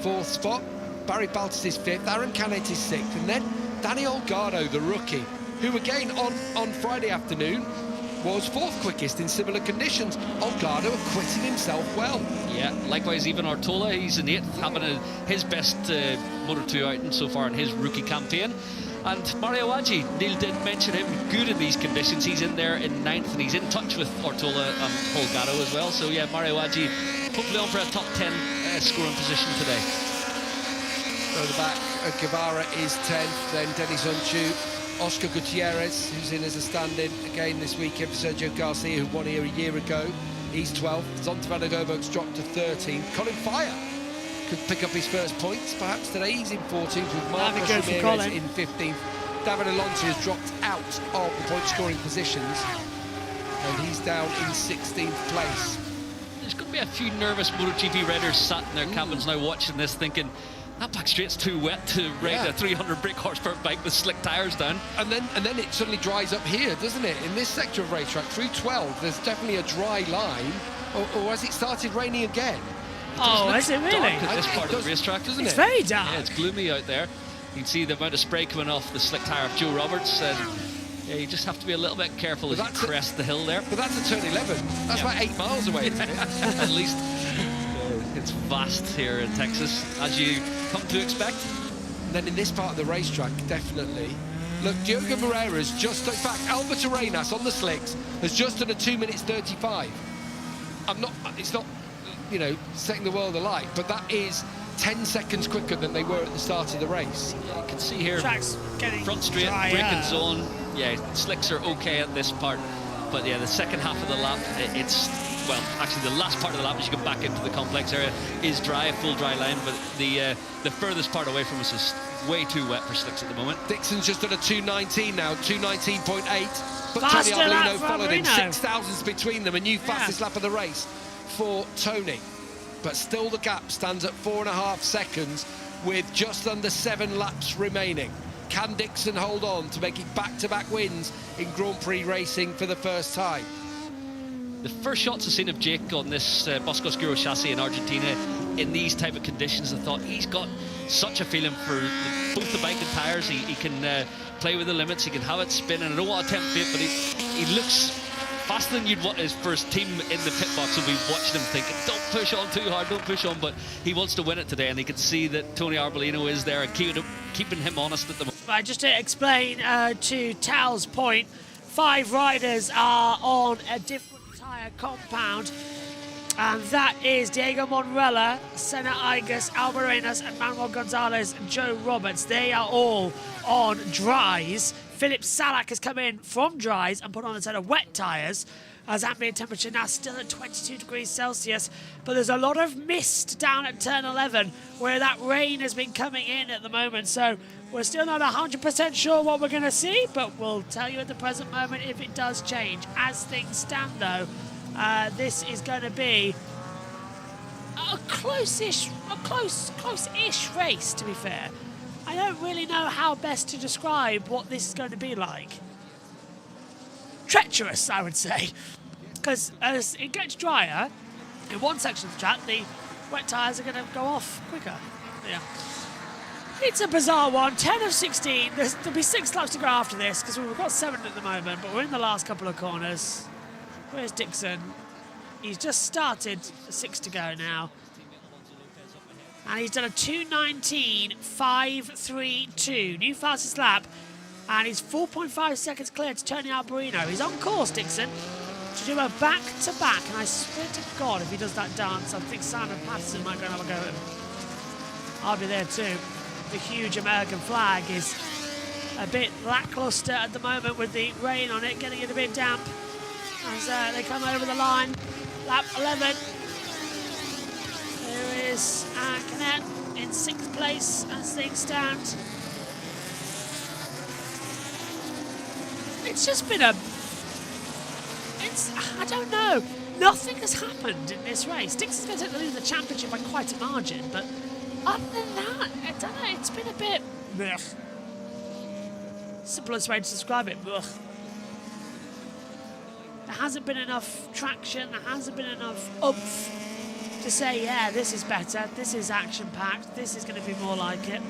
4th spot. Barry Baltus is 5th, Aaron Canet is 6th, and then Danny Olgado, the rookie, who again on Friday afternoon was 4th quickest in similar conditions. Olgado acquitted himself well. Yeah, likewise even Ortola, he's in 8th, having his best Moto2 outing so far in his rookie campaign. And Mario Aggi, Neil did mention him, good in these conditions. He's in there in 9th, and he's in touch with Ortola and Olgado as well. So yeah, Mario Aggi hopefully on for a top 10 scoring position today. At the back, Guevara is 10th, then Denis Unchu, Oscar Gutierrez, who's in as a stand-in again this weekend for Sergio Garcia, who won here a year ago. He's 12th. Zonta van der Gerberg's dropped to 13th. Colin Fire could pick up his first points, perhaps today. He's in 14th with Marcos Ramirez in 15th. David Alonso has dropped out of the point-scoring positions, and he's down in 16th place. There's going to be a few nervous MotoGP riders sat in their cabins now watching this, thinking, that back straight's too wet to ride a 300 brake horsepower bike with slick tyres down. And then it suddenly dries up here, doesn't it? In this sector of racetrack, through 12, there's definitely a dry line. Or has it started raining again? Oh, is it really? Dark at this part of the racetrack, doesn't it? It's very dark. Yeah, it's gloomy out there. You can see the amount of spray coming off the slick tyre of Joe Roberts, and yeah, you just have to be a little bit careful as you crest the hill there. But that's a turn 11. That's about 8 miles away, isn't it? At least. It's vast here in Texas, as you come to expect. And then in this part of the racetrack, definitely. Look, Diogo Moreira's just, in fact, Albert Arenas on the slicks has just done a 2 minutes 35. It's not, you know, setting the world alight, but that is 10 seconds quicker than they were at the start of the race. Yeah, you can see here, Track's getting front straight, braking zone. Yeah, slicks are okay at this part, but yeah, the second half of the lap, it's, well, actually the last part of the lap as you go back into the complex area is dry, a full dry line, but the furthest part away from us is way too wet for slicks at the moment. Dixon's just done a 2:19 now, 2:19.8, but Faster Tony lap Arbolino for followed him, Arbolino. 6,000s between them, a new fastest lap of the race for Tony. But still the gap stands at 4.5 seconds with just under 7 laps remaining. Can Dixon hold on to make it back-to-back wins in Grand Prix racing for the first time? The first shots I've seen of Jake on this Bosco Oscuro chassis in Argentina in these type of conditions, I thought he's got such a feeling for both the bike and tyres. He can play with the limits, he can have it spinning. I don't want to tempt fate, but he looks faster than you'd want his first team in the pit box will be watching him thinking, don't push on too hard, don't push on, but he wants to win it today, and he can see that Tony Arbolino is there and keeping him honest at the moment. Right, just to explain to Tal's point, 5 riders are on a different tyre compound, and that is Diego Monrella, Senna Igas, Alvarenas, and Manuel Gonzalez and Joe Roberts. They are all on dries. Philip Salak has come in from dries and put on a set of wet tyres, as ambient temperature now still at 22 degrees Celsius, but there's a lot of mist down at turn 11 where that rain has been coming in at the moment, so we're still not 100% sure what we're going to see, but we'll tell you at the present moment if it does change. As things stand though, this is going to be a close-ish race, to be fair. I don't really know how best to describe what this is going to be like. Treacherous, I would say, because as it gets drier, in one section of the track, the wet tyres are going to go off quicker. Yeah. It's a bizarre one. 10 of 16. There'll be 6 laps to go after this, because we've got 7 at the moment, but we're in the last couple of corners. Where's Dixon? He's just started 6 to go now. And he's done a 2:19.532, new fastest lap, and he's 4.5 seconds clear to Tony Arbolino. He's on course, Dixon, to do a back-to-back, and I swear to God, if he does that dance, I think Simon Patterson might go and have a go at him. I'll be there too. The huge American flag is a bit lackluster at the moment with the rain on it, getting it a bit damp as they come over the line. Lap 11. There is Canet in 6th place as things stand. It's just been I don't know. Nothing has happened in this race. Dixon's going to take the lead of the championship by quite a margin, but other than that, I don't know, it's been a bit... Ugh. Simplest way to describe it. Ugh. There hasn't been enough traction, there hasn't been enough oomph to say, yeah, this is better, this is action-packed, this is going to be more like it.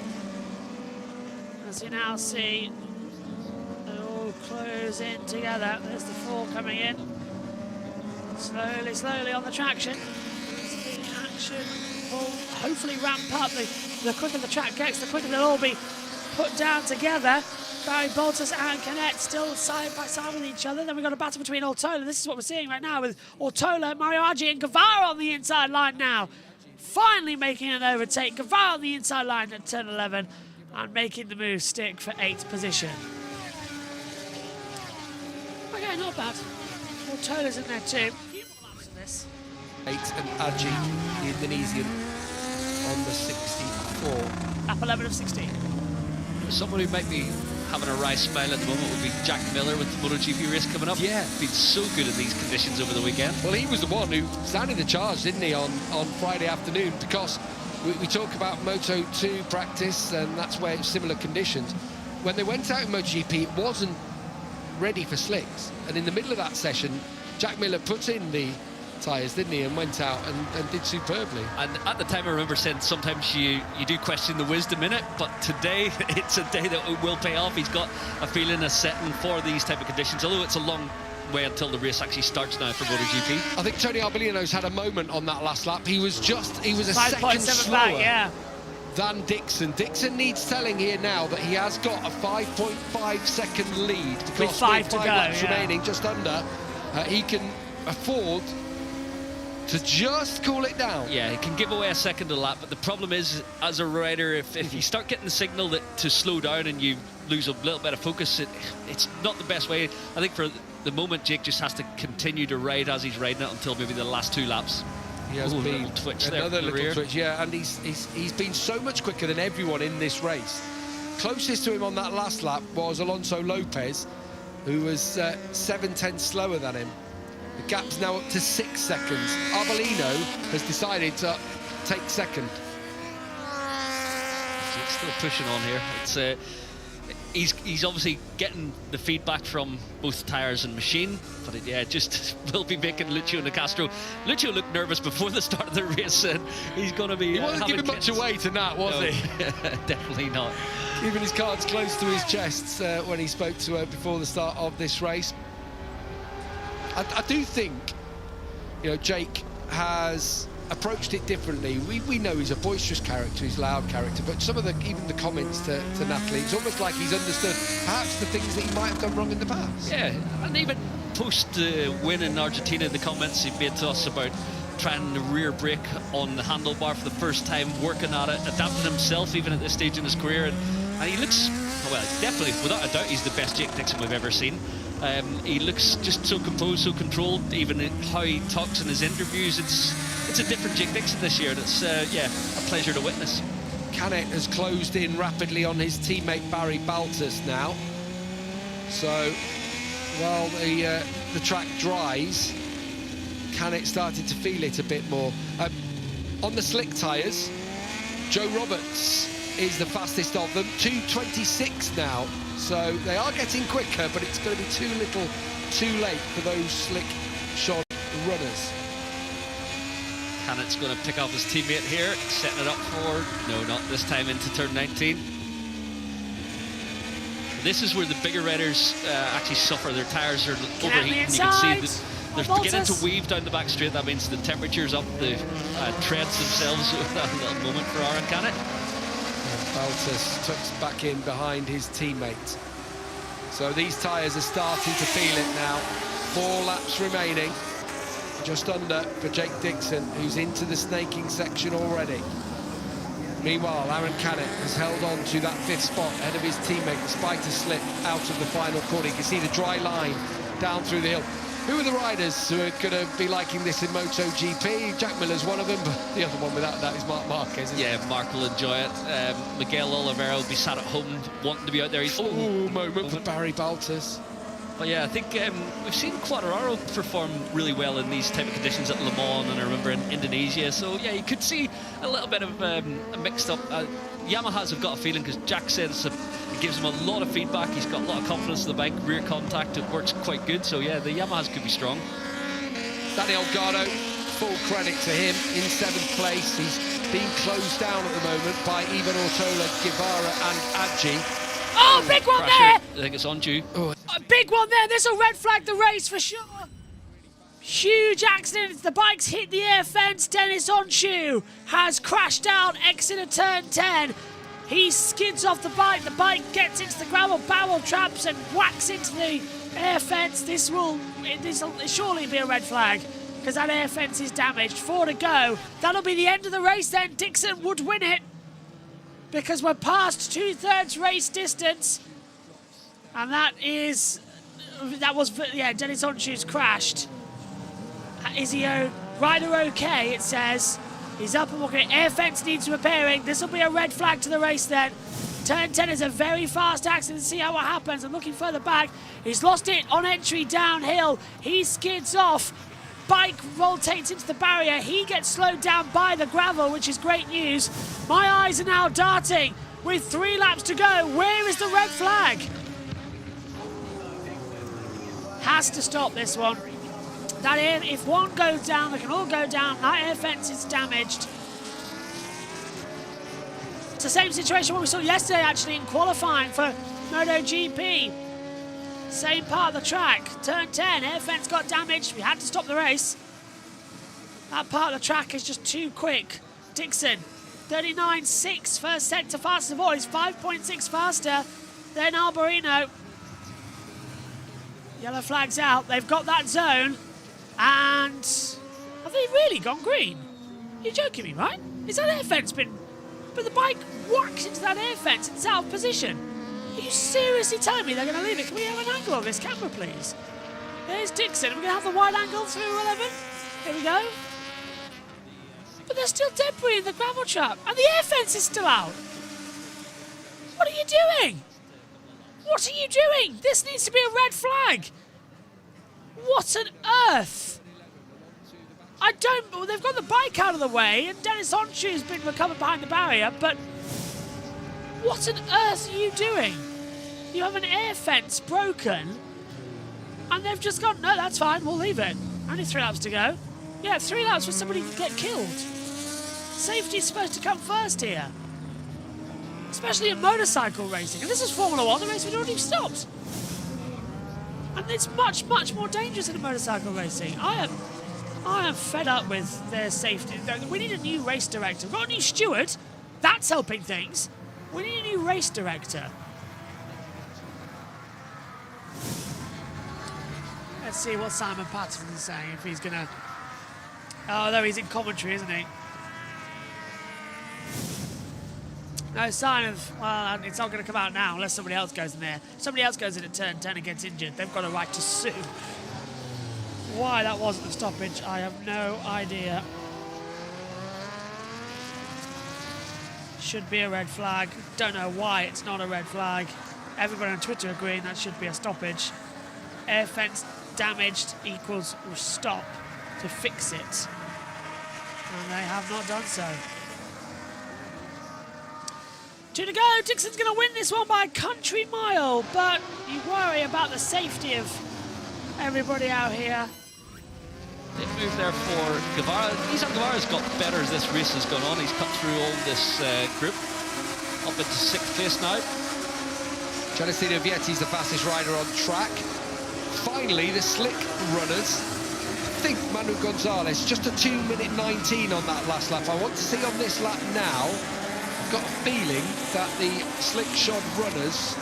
As you now see, they all close in together. There's the 4 coming in. Slowly, slowly on the traction. As the action will hopefully ramp up. The quicker the track gets, the quicker they'll all be put down together. Barry Boltus and Canet still side by side with each other. Then we've got a battle between Ortola. This is what we're seeing right now with Ortola, Mario Aggi and Guevara on the inside line now. Finally making an overtake. Guevara on the inside line at turn 11 and making the move stick for 8th position. Okay, not bad. Ortola's in there too. A few more laps in this. 8 and Aggi, the Indonesian, on the 64. Lap 11 of 16. Someone who might be having a wry smile at the moment would be Jack Miller with the MotoGP race coming up. Yeah. Been so good at these conditions over the weekend. Well, he was the one who sounded the charge, didn't he, on Friday afternoon, because we talk about Moto2 practice, and that's where it's similar conditions. When they went out in MotoGP, it wasn't ready for slicks, and in the middle of that session, Jack Miller put in the tyres, didn't he, and went out and did superbly. And at the time I remember saying sometimes you do question the wisdom in it, but today it's a day that it will pay off. He's got a feeling, a setting for these type of conditions, although it's a long way until the race actually starts now for MotoGP. I think Tony Arbolino's had a moment on that last lap. He was a second slower back, yeah, than Dixon. Dixon needs telling here now that he has got a 5.5 second lead, because with 5 to go, laps remaining, just under, he can afford to just cool it down. Yeah, he can give away a second a lap, but the problem is, as a rider, if you start getting the signal that to slow down and you lose a little bit of focus, it's not the best way. I think for the moment, Jake just has to continue to ride as he's riding it until maybe the last 2 laps. He has been little twitch there, another little rear. twitch, yeah, and he's been so much quicker than everyone in this race. Closest to him on that last lap was Alonso Lopez, who was 7/10 slower than him. The gap's now up to 6 seconds. Arbolino has decided to take second. He's still pushing on here. It's he's obviously getting the feedback from both tyres and machine, but it just will be making Lucio Nicastro. Lucio looked nervous before the start of the race, and he's going to be. He wasn't giving much away to Nat, was he? Definitely not. Keeping his cards close to his chest when he spoke to her before the start of this race. I do think, you know, Jake has approached it differently. We know he's a boisterous character, he's a loud character, but some of even the comments to Natalie, it's almost like he's understood perhaps the things that he might have done wrong in the past. Yeah, and even post win in Argentina, the comments he made to us about trying the rear brake on the handlebar for the first time, working at it, adapting himself even at this stage in his career, and he looks, well, definitely, without a doubt, he's the best Jake Dixon we've ever seen. He looks just so composed, so controlled, even how he talks in his interviews. It's a different Jake Dixon this year, and it's, yeah, a pleasure to witness. Canet has closed in rapidly on his teammate Barry Baltus now. So, while the track dries, Canet started to feel it a bit more. On the slick tyres, Joe Roberts is the fastest of them, 2:26 now. So they are getting quicker, but it's going to be too little, too late for those slick shod runners. Canet's going to pick off his teammate here, setting it up for, no, not this time, into turn 19. This is where the bigger riders actually suffer. Their tyres are overheating. You can see that they're beginning to weave down the back straight. That means the temperature's up, the treads themselves with that little moment for Aaron Canet. Baltus tucks back in behind his teammate. So these tyres are starting to feel it now. 4 laps remaining. Just under for Jake Dixon, who's into the snaking section already. Meanwhile, Aaron Canet has held on to that 5th spot ahead of his teammate despite a slip out of the final corner. You can see the dry line down through the hill. Who are the riders who are going to be liking this in MotoGP? Jack Miller's one of them, but the other one without that is Marc Marquez. Yeah, Marc will enjoy it. Miguel Oliveira will be sat at home wanting to be out there. Moment for Barry Baltus. But yeah, I think we've seen Quartararo perform really well in these type of conditions at Le Mans, and I remember in Indonesia. So yeah, you could see a little bit of a mixed up. Yamahas have got a feeling, because Jack says it gives him a lot of feedback. He's got a lot of confidence in the bike, rear contact, it works quite good. So yeah, the Yamahas could be strong. Daniel Gardo, full credit to him in 7th place. He's being closed down at the moment by Ivan Ortola, Guevara and Adji. Oh, big one there! I think it's on due. Oh. A big one there. This will red flag the race for sure. Huge accident. The bike's hit the air fence. Dennis Onshu has crashed out, exited turn 10. He skids off the bike. The bike gets into the gravel barrel traps and whacks into the air fence. This will surely be a red flag, because that air fence is damaged. 4 to go. That'll be the end of the race then. Dixon would win it, because we're past 2/3 race distance. And that was, yeah, Dennis Onshu's crashed. Is he a rider okay? It says he's up and walking. Air fence needs repairing. This will be a red flag to the race then. Turn 10 is a very fast accident. See how it happens. I'm looking further back. He's lost it on entry downhill. He skids off. Bike rotates into the barrier. He gets slowed down by the gravel, which is great news. My eyes are now darting with 3 laps to go. Where is the red flag? Has to stop this one. That if one goes down, they can all go down. That air fence is damaged. It's the same situation what we saw yesterday, actually, in qualifying for MotoGP. Same part of the track. Turn 10, air fence got damaged. We had to stop the race. That part of the track is just too quick. Dixon, 39.6 first sector fastest of all. He's 5.6 faster than Albarino. Yellow flag's out. They've got that zone. And have they really gone green? You're joking me, right? Is that air fence been... But the bike whacks into that air fence and it's out of position. Are you seriously telling me they're going to leave it? Can we have an angle of this camera, please? There's Dixon. We're going to have the wide angle through 11. Here we go. But there's still debris in the gravel trap. And the air fence is still out. What are you doing? What are you doing? This needs to be a red flag. What on earth? Well, they've got the bike out of the way, and Dennis Onshu's been recovered behind the barrier, but what on earth are you doing? You have an air fence broken, and they've just gone, no, that's fine, we'll leave it. Only 3 laps to go. Yeah, 3 laps for somebody to get killed. Safety's supposed to come first here. Especially in motorcycle racing. And this is Formula 1, the race had already stopped. And it's much, much more dangerous in motorcycle racing. I am fed up with their safety. We need a new race director. We've got a new steward. That's helping things. We need a new race director. Let's see what Simon Patterson's saying, if he's going to... Oh, no, he's in commentary, isn't he? No sign of... Well, it's not going to come out now unless somebody else goes in there. If somebody else goes in at turn 10 and gets injured, they've got a right to sue. Why that wasn't a stoppage, I have no idea. Should be a red flag. Don't know why it's not a red flag. Everybody on Twitter agreeing that should be a stoppage. Air fence damaged equals stop to fix it. And they have not done so. 2 to go. Dixon's going to win this one by a country mile, but you worry about the safety of everybody out here. Big move there for Guevara. Nissan Guevara's got better as this race has gone on. He's cut through all this group. Up into 6th place now. Celestino Vietti's the fastest rider on track. Finally, the slick runners. I think Manu Gonzalez, just a 2:19 on that last lap. I want to see on this lap now. I've got a feeling that the slick shod runners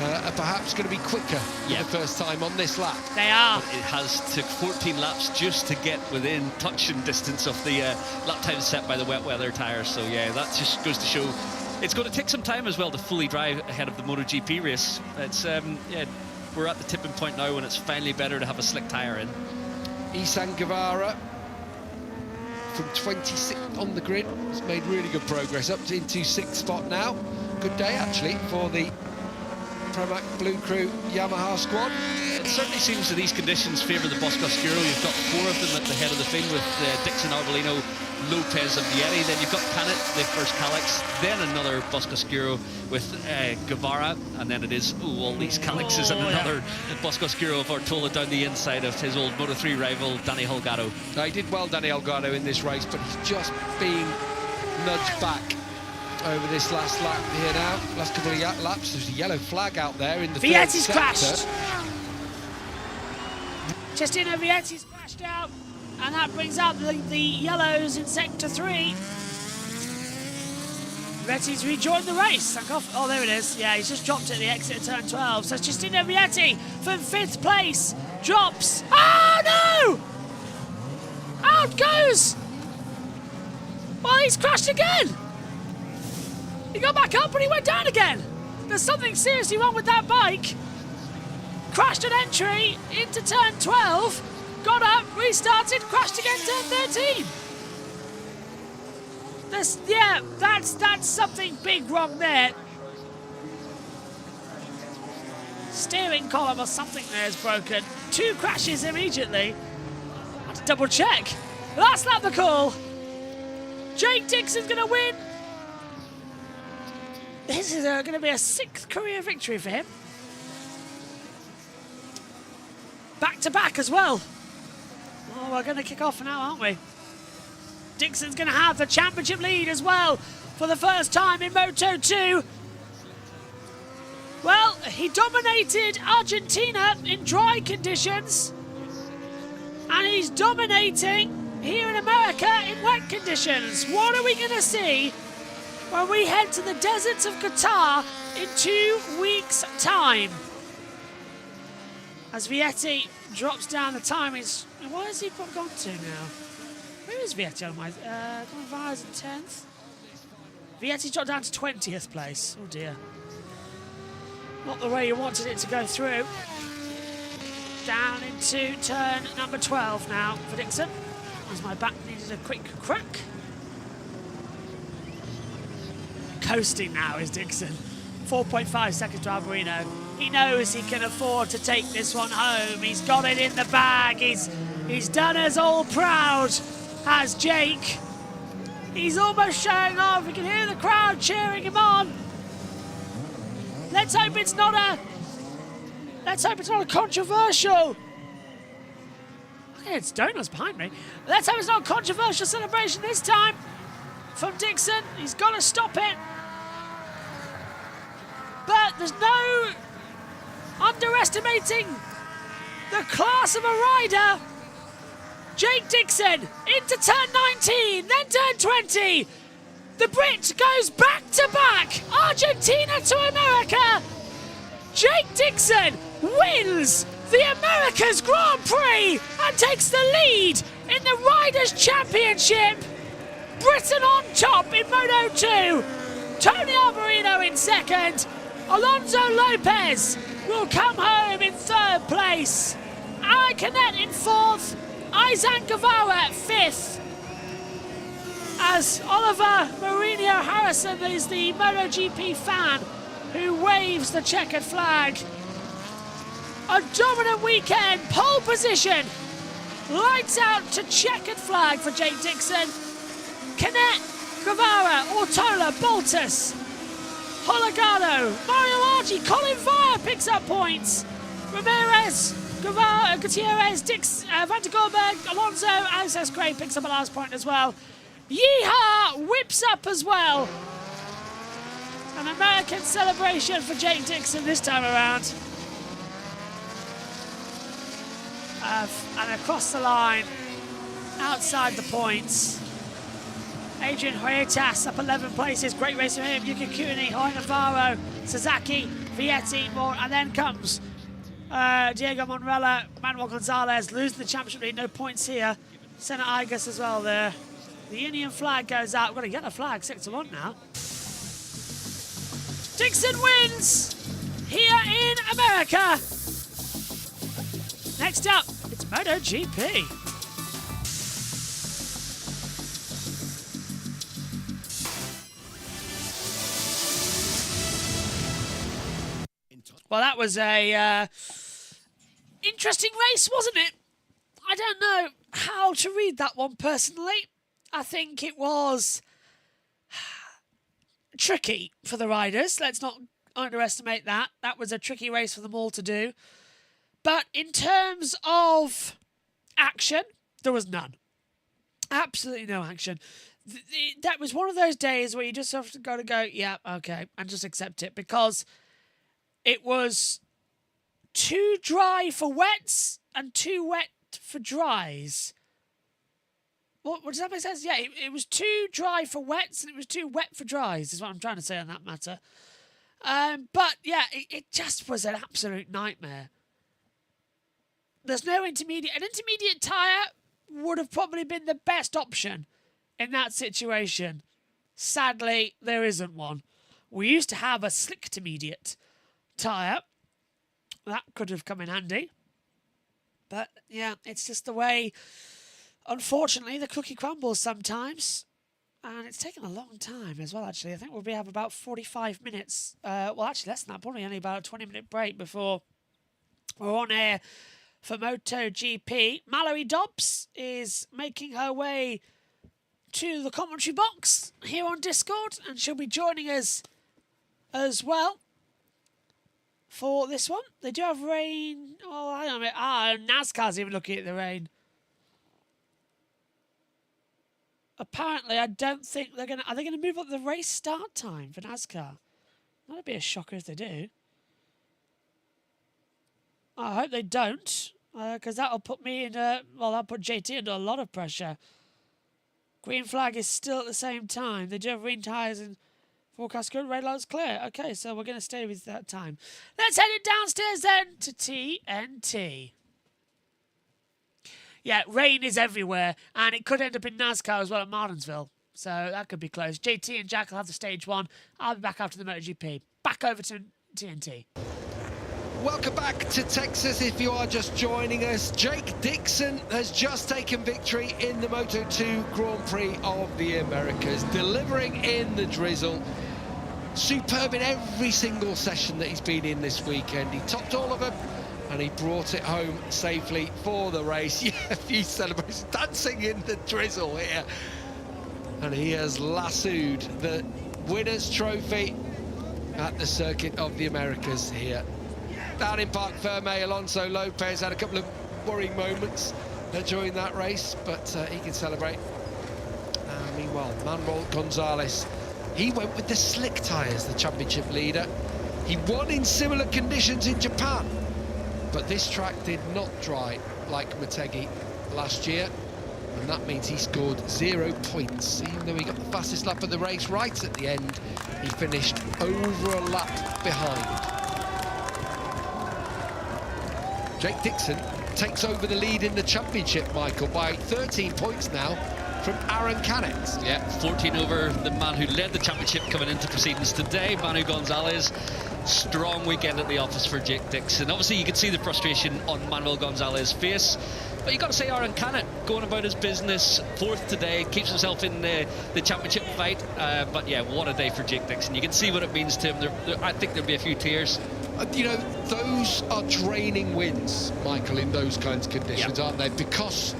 are perhaps going to be quicker for the first time on this lap. They are. It has took 14 laps just to get within touching distance of the lap time set by the wet weather tyres. So yeah, that just goes to show it's going to take some time as well to fully drive ahead of the MotoGP race. It's yeah, we're at the tipping point now when it's finally better to have a slick tyre in. Isan Guevara from 26th on the grid has made really good progress up into 6th spot now. Good day actually for the Pramac Blue Crew Yamaha squad. It certainly seems that these conditions favour the Bosco Oscuro. You've got 4 of them at the head of the field with Dixon, Arbolino, Lopez and Vietti. Then you've got Canet, the first Calix, then another Bosco Oscuro with Guevara, and then it is all these Calixes and another Bosco Oscuro of Ortola down the inside of his old Moto3 rival, Danny Holgado. Now, he did well, Danny Holgado, in this race, but he's just been nudged back over this last lap here now. Last couple of laps, there's a yellow flag out there in the Vietti's crashed. Cestino Vietti's crashed out, and that brings out the yellows in sector 3. Vietti's rejoined the race. Oh, there it is. Yeah, he's just dropped at the exit of turn 12. So Cestino Vietti from 5th place drops. Oh no! Out goes! Well, he's crashed again. He got back up, but he went down again. There's something seriously wrong with that bike. Crashed at entry into turn 12, got up, restarted, crashed again turn 13. That's something big wrong there. Steering column or something there is broken. 2 crashes immediately. I had to double check. Last lap the call. Jake Dixon's going to win. This is going to be a 6th career victory for him. Back-to-back as well. Oh, we're going to kick off now, aren't we? Dixon's going to have the championship lead as well for the first time in Moto2. Well, he dominated Argentina in dry conditions, and he's dominating here in America in wet conditions. What are we going to see when we head to the deserts of Qatar in 2 weeks' time? As Vietti drops down the time, where has he gone to now? Where is Vietti on my... Guevara's in 10th. Vietti's dropped down to 20th place. Oh dear. Not the way you wanted it to go through. Down into turn number 12 now for Dixon. As my back needed a quick crack. Coasting now is Dixon. 4.5 seconds to Alberino. He knows he can afford to take this one home. He's got it in the bag. He's done us all proud as Jake. He's almost showing off. We can hear the crowd cheering him on. Let's hope it's not a controversial. Okay, it's donuts behind me. Let's hope it's not a controversial celebration this time from Dixon. He's got to stop it. But there's no underestimating the class of a rider. Jake Dixon into turn 19, then turn 20. The Brit goes back to back, Argentina to America. Jake Dixon wins the America's Grand Prix and takes the lead in the Riders' Championship. Britain on top in Moto2. Tony Alvarino in second. Alonso Lopez will come home in third place. Alan Canet in fourth. Izan Guevara fifth. As Oliver Mourinho Harrison is the MotoGP fan who waves the checkered flag. A dominant weekend, pole position. Lights out to checkered flag for Jake Dixon. Canet, Guevara, Ortola, Boltus, Hologado, Mario Argi, Colin Vire picks up points. Ramirez, Guevara, Gutierrez, Van der Gorberg, Alonso, Alex Gray picks up a last point as well. Yeehaw whips up as well. An American celebration for Jake Dixon this time around. And across the line, outside the points. Adrian Huertas up 11 places, great race for him. Yuki Kuni, Jorge Navarro, Sasaki, Vietti, more, and then comes Diego Monrella, Manuel Gonzalez, losing the championship lead, no points here. Senna Igas as well there. The Union flag goes out. We've got a yellow flag, 6-1 now. Dixon wins here in America. Next up, it's MotoGP. Well, that was a interesting race, wasn't it? I don't know how to read that one personally. I think it was tricky for the riders. Let's not underestimate that. That was a tricky race for them all to do. But in terms of action, there was none. Absolutely no action. That was one of those days where you just have to go, yeah, okay, and just accept it, because it was too dry for wets and too wet for dries. What does that make sense? Yeah, it was too dry for wets and it was too wet for dries, is what I'm trying to say on that matter. But yeah, it just was an absolute nightmare. There's no intermediate. An intermediate tyre would have probably been the best option in that situation. Sadly, there isn't one. We used to have a slick intermediate tyre. That could have come in handy. But yeah, it's just the way, unfortunately, the cookie crumbles sometimes. And it's taken a long time as well, actually. I think we'll have about 45 minutes. Well, actually, less than that. Probably only about a 20-minute break before we're on air for MotoGP. Mallory Dobbs is making her way to the commentary box here on Discord, and she'll be joining us as well for this one. They do have rain. Oh, I don't know. NASCAR's even looking at the rain. Apparently, I don't think they're gonna. Are they gonna move up the race start time for NASCAR? That'd be a shocker if they do. I hope they don't, because that'll put me in. That'll put JT under a lot of pressure. Green flag is still at the same time. They do have green tyres and forecast good. Red light's clear. Okay, so we're going to stay with that time. Let's head it downstairs then to TNT. Yeah, rain is everywhere, and it could end up in NASCAR as well at Martinsville. So that could be close. JT and Jack will have the stage one. I'll be back after the MotoGP. Back over to TNT. Welcome back to Texas. If you are just joining us, Jake Dixon has just taken victory in the Moto2 Grand Prix of the Americas, delivering in the drizzle. Superb in every single session that he's been in this weekend. He topped all of them, and he brought it home safely for the race. Yeah, a few celebrations, dancing in the drizzle here. And he has lassoed the winner's trophy at the Circuit of the Americas here. Down in Parc Ferme, Alonso Lopez had a couple of worrying moments during that race, but he can celebrate. Meanwhile, Manuel Gonzalez, he went with the slick tyres, the championship leader. He won in similar conditions in Japan, But this track did not dry like Motegi last year, and that means he scored 0 points. Even though he got the fastest lap of the race right at the end, he finished over a lap behind. Jake Dixon takes over the lead in the championship, Michael, by 13 points now from Aaron Canet. Yeah, 14 over the man who led the championship coming into proceedings today, Manu Gonzalez. Strong weekend at the office for Jake Dixon. Obviously, you can see the frustration on Manuel Gonzalez's face. But you got to say, Aaron Canet going about his business, 4th today, keeps himself in the championship fight. But yeah, what a day for Jake Dixon. You can see what it means to him. I think there'll be a few tears. You know, those are draining wins, Michael, in those kinds of conditions, aren't they? Because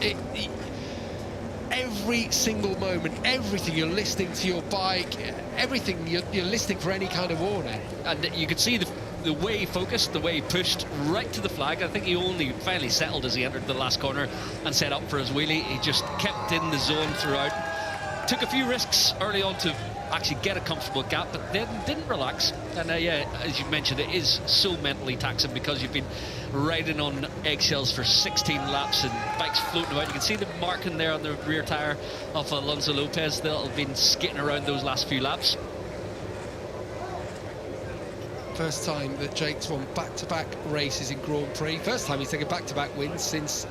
every single moment, everything, you're listening to your bike, everything, you're listening for any kind of warning. And you could see the way he focused, the way he pushed right to the flag. I think he only finally settled as he entered the last corner and set up for his wheelie. He just kept in the zone throughout. Took a few risks early on to actually get a comfortable gap, but then didn't relax. And yeah, as you mentioned, it is so mentally taxing because you've been riding on eggshells for 16 laps and bikes floating about. You can see the marking there on the rear tyre of Alonso Lopez that have been skating around those last few laps. First time that Jake's won back-to-back races in Grand Prix. First time he's taken back-to-back wins since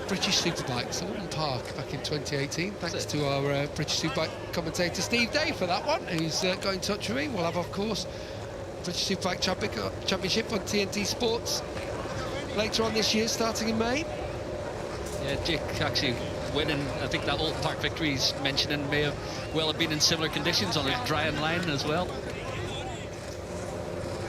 British Superbikes, Alton Park, back in 2018. Thanks to our British Superbike commentator Steve Day for that one, who's got in touch with me. We'll have, of course, British Superbike Championship on TNT Sports later on this year, starting in May. Yeah, Jake actually winning, I think that Alton Park victory he's mentioning may have have been in similar conditions on a drying line as well.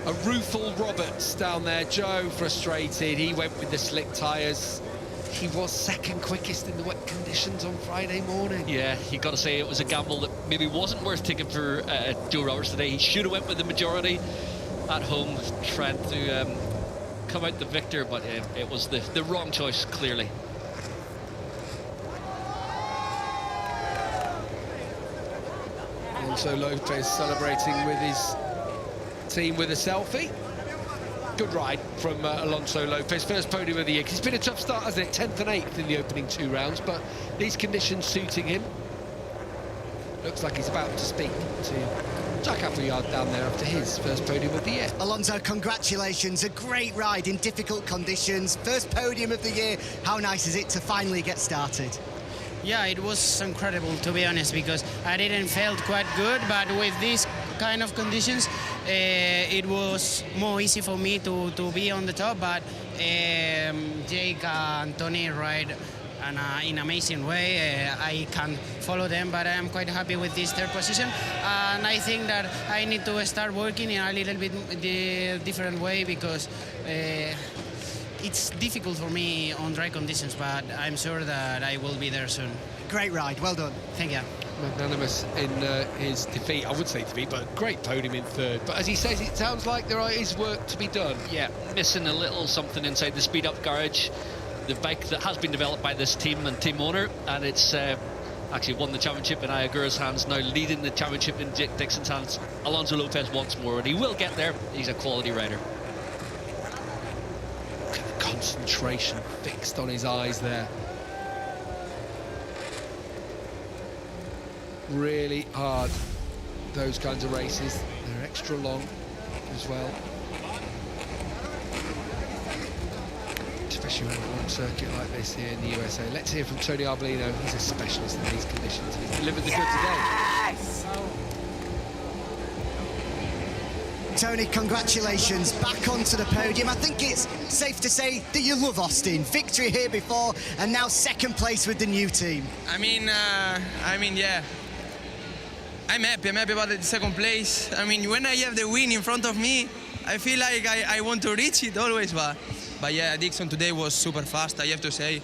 A rueful Roberts down there. Joe frustrated. He went with the slick tyres. He was second quickest in the wet conditions on Friday morning. Yeah, you got to say it was a gamble that maybe wasn't worth taking for Joe Roberts today. He should have went with the majority at home, trying to come out the victor, but it was the wrong choice, clearly. Also Lopez celebrating with his team with a selfie. Good ride from Alonso Lopez, first podium of the year. It's been a tough start, hasn't it? 10th and 8th in the opening 2 rounds, but these conditions suiting him. Looks like he's about to speak to Jack Appleyard down there after his first podium of the year. Alonso, congratulations, a great ride in difficult conditions. First podium of the year. How nice is it to finally get started? Yeah, it was incredible, to be honest, because I didn't feel quite good, but with these kind of conditions, it was more easy for me to be on the top. But Jake and Tony ride in an amazing way. I can't follow them, but I am quite happy with this 3rd position. And I think that I need to start working in a little bit different way because it's difficult for me on dry conditions, but I'm sure that I will be there soon. Great ride, well done. Thank you. Magnanimous in his defeat. I would say defeat, but great podium in 3rd. But as he says, it sounds like there is work to be done. Yeah, missing a little something inside the speed-up garage. The bike that has been developed by this team and team owner, and it's actually won the championship in Ayagura's hands, now leading the championship in Jake Dixon's hands. Alonso Lopez once more, and he will get there. He's a quality rider. Concentration fixed on his eyes there. Really hard, those kinds of races. They're extra long as well, especially on a long circuit like this here in the USA. Let's hear from Tony Arbolino. He's a specialist in these conditions. He's delivered the goods today. Tony, congratulations, back onto the podium. I think it's safe to say that you love Austin. Victory here before, and now 2nd place with the new team. I mean, yeah. I'm happy about the 2nd place. I mean, when I have the win in front of me, I feel like I want to reach it always, but yeah, Dixon today was super fast, I have to say.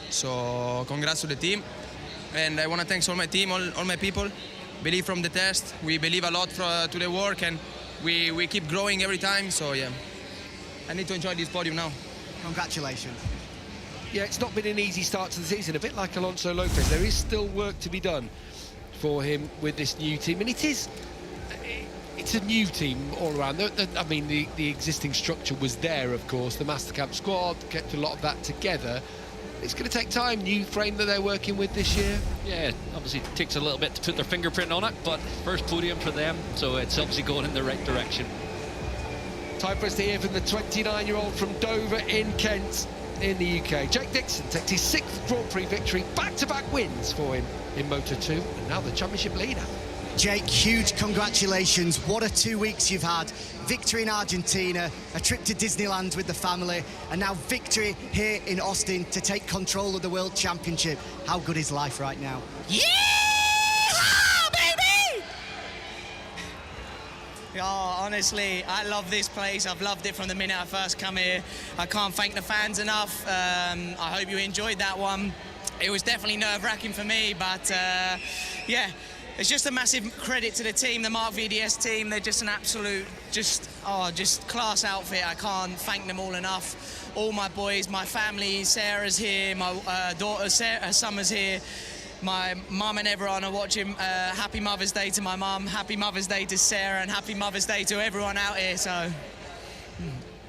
So congrats to the team. And I want to thank all my team, all my people. Believe from the test, we believe a lot to the work, and we keep growing every time, so yeah. I need to enjoy this podium now. Congratulations. Yeah, it's not been an easy start to the season, a bit like Alonso Lopez. There is still work to be done for him with this new team, and it is it's a new team all around. I mean, the existing structure was there, of course. The Mastercamp squad kept a lot of that together. It's going to take time. New frame that they're working with this year. Yeah, obviously it takes a little bit to put their fingerprint on it, but first podium for them, so it's obviously going in the right direction. Time for us to hear from the 29-year-old from Dover in Kent in the UK. Jake Dixon takes his 6th Grand Prix victory, back-to-back wins for him in Moto2, and now the championship leader. Jake, huge congratulations. What a 2 weeks you've had. Victory in Argentina, a trip to Disneyland with the family, and now victory here in Austin to take control of the World Championship. How good is life right now? Yeah, baby! Oh, honestly, I love this place. I've loved it from the minute I first come here. I can't thank the fans enough. I hope you enjoyed that one. It was definitely nerve-wracking for me, but yeah. It's just a massive credit to the team, the Mark VDS team. They're just an absolute, just class outfit. I can't thank them all enough. All my boys, my family, Sarah's here, my daughter Summer's here, my mum and everyone are watching. Happy Mother's Day to my mum, happy Mother's Day to Sarah, and happy Mother's Day to everyone out here. So,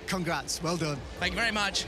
congrats, well done. Thank you very much.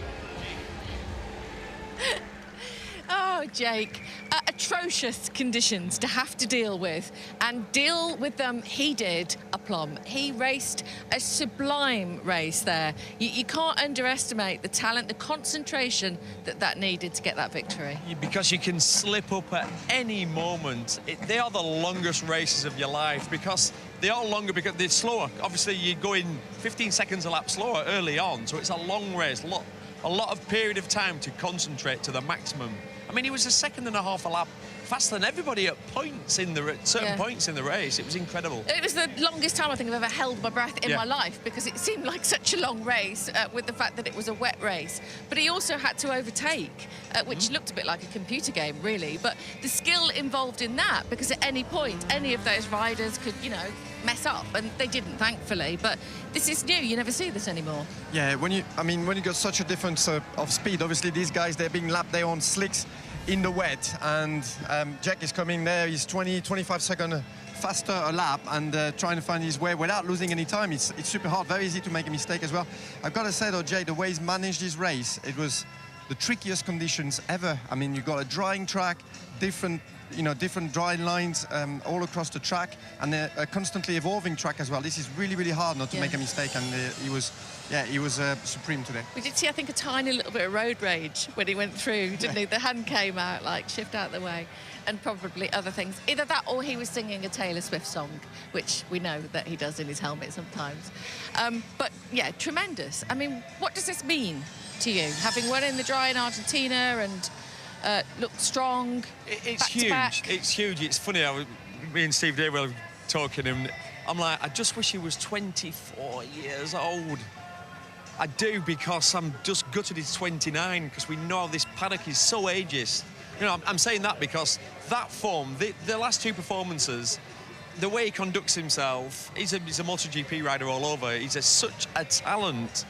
Oh, Jake, atrocious conditions to have to deal with, and deal with them he did aplomb. He raced a sublime race there. You can't underestimate the talent, the concentration that needed to get that victory. Because you can slip up at any moment. They are the longest races of your life because they are longer because they're slower. Obviously, you go in 15 seconds a lap slower early on, so it's a long race. A lot of period of time to concentrate to the maximum. I mean, he was a second and a half a lap faster than everybody at points in the certain points in the race. It was incredible. It was the longest time I think I've ever held my breath in my life, because it seemed like such a long race with the fact that it was a wet race. But he also had to overtake, which looked a bit like a computer game, really. But the skill involved in that, because at any point, any of those riders could, you know, mess up, and they didn't, thankfully. But this is new. You never see this anymore. Yeah, when you got such a difference of speed, obviously these guys, they're being lapped, they're on slicks in the wet, and Jack is coming there. He's 25 seconds faster a lap and trying to find his way without losing any time. It's super hard, very easy to make a mistake as well. I've got to say though, Jay, the way he's managed his race, it was the trickiest conditions ever. I mean, you've got a drying track, different drying lines all across the track, and a constantly evolving track as well. This is really, really hard not to make a mistake, and he was supreme today. We did see, I think, a tiny little bit of road rage when he went through, didn't he? The hand came out, like, shift out the way, and probably other things. Either that or he was singing a Taylor Swift song, which we know that he does in his helmet sometimes. But, yeah, tremendous. I mean, what does this mean to you, having won in the dry in Argentina and looked strong? It's huge. It's huge. It's funny. Me and Steve Day were talking, and I'm like, I just wish he was 24 years old. I do, because I'm just gutted he's 29, because we know this paddock is so ageist. You know, I'm saying that because that form, the last two performances, the way he conducts himself, he's a MotoGP rider all over. He's such a talent,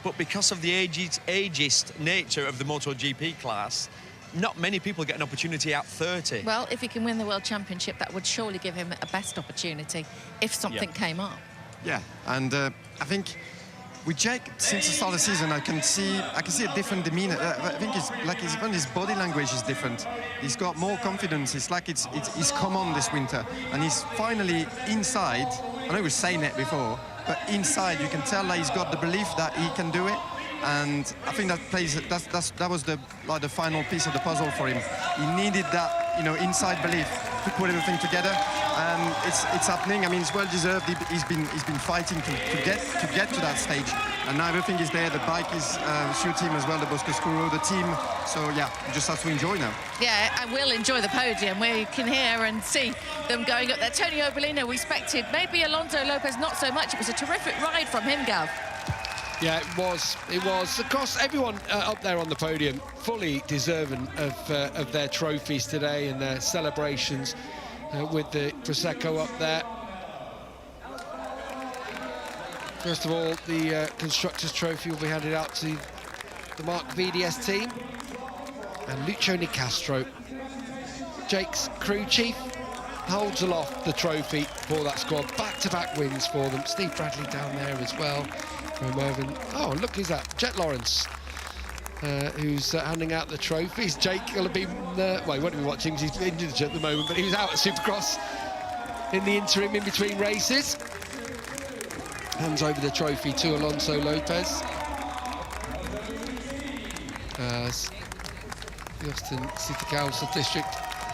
but because of the ageist nature of the MotoGP class, not many people get an opportunity at 30. Well, if he can win the World Championship, that would surely give him a best opportunity if something came up. Yeah, and I think with Jake, since the start of the season, I can see a different demeanor. I think it's like even his body language is different. He's got more confidence. It's like he's come on this winter, and he's finally inside. I know he was saying it before, but inside you can tell that he's got the belief that he can do it. And I think that was the final piece of the puzzle for him. He needed that, inside belief to put everything together, and it's happening. I mean, it's well deserved. He's been fighting to get to that stage, and now everything is there. The bike is suits him as well, the Boscoscuro, the team. So yeah, you just have to enjoy now. Yeah, I will enjoy the podium where you can hear and see them going up there. Tony Obolino, we expected, maybe Alonso Lopez not so much. It was a terrific ride from him, Gav. Yeah, it was. Of course, everyone up there on the podium fully deserving of their trophies today and their celebrations with the Prosecco up there. First of all, the Constructors' Trophy will be handed out to the Mark VDS team and Lucio Nicastro, Jake's crew chief. holds aloft the trophy for that squad. Back-to-back wins for them. Steve Bradley down there as well. Oh, look, who's that? Jet Lawrence, who's handing out the trophies. Jake will have been, well, he won't be watching because he's injured at the moment, but he was out at Supercross in the interim in between races. Hands over the trophy to Alonso Lopez. As the Austin City Council District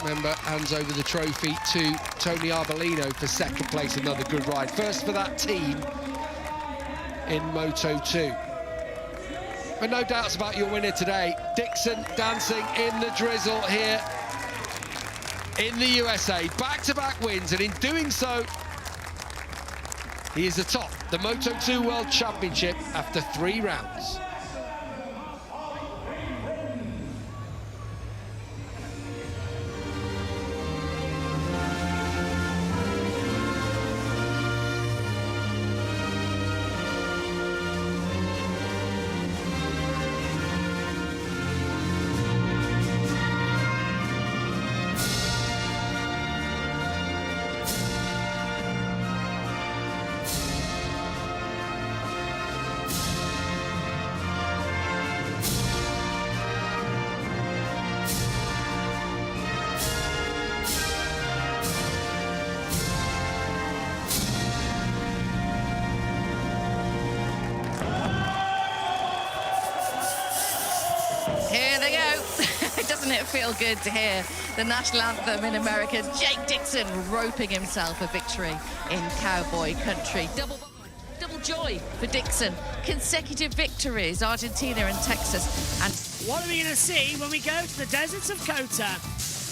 member hands over the trophy to Tony Arbolino for second place. Another good ride. First for that team in Moto2. But no doubts about your winner today. Dixon dancing in the drizzle here in the USA. Back-to-back wins, and in doing so, he is atop the Moto2 World Championship after 3 rounds. Here they go. Doesn't it feel good to hear the national anthem in America? Jake Dixon roping himself a victory in cowboy country. Double joy for Dixon. Consecutive victories, Argentina and Texas. And what are we going to see when we go to the deserts of Kota?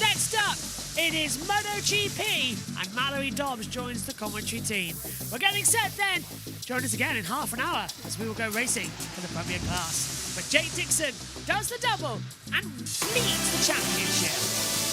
Next up, it is MotoGP, and Mallory Dobbs joins the commentary team. We're getting set then. Join us again in half an hour as we will go racing for the Premier Class. But Jake Dixon does the double and leads the championship.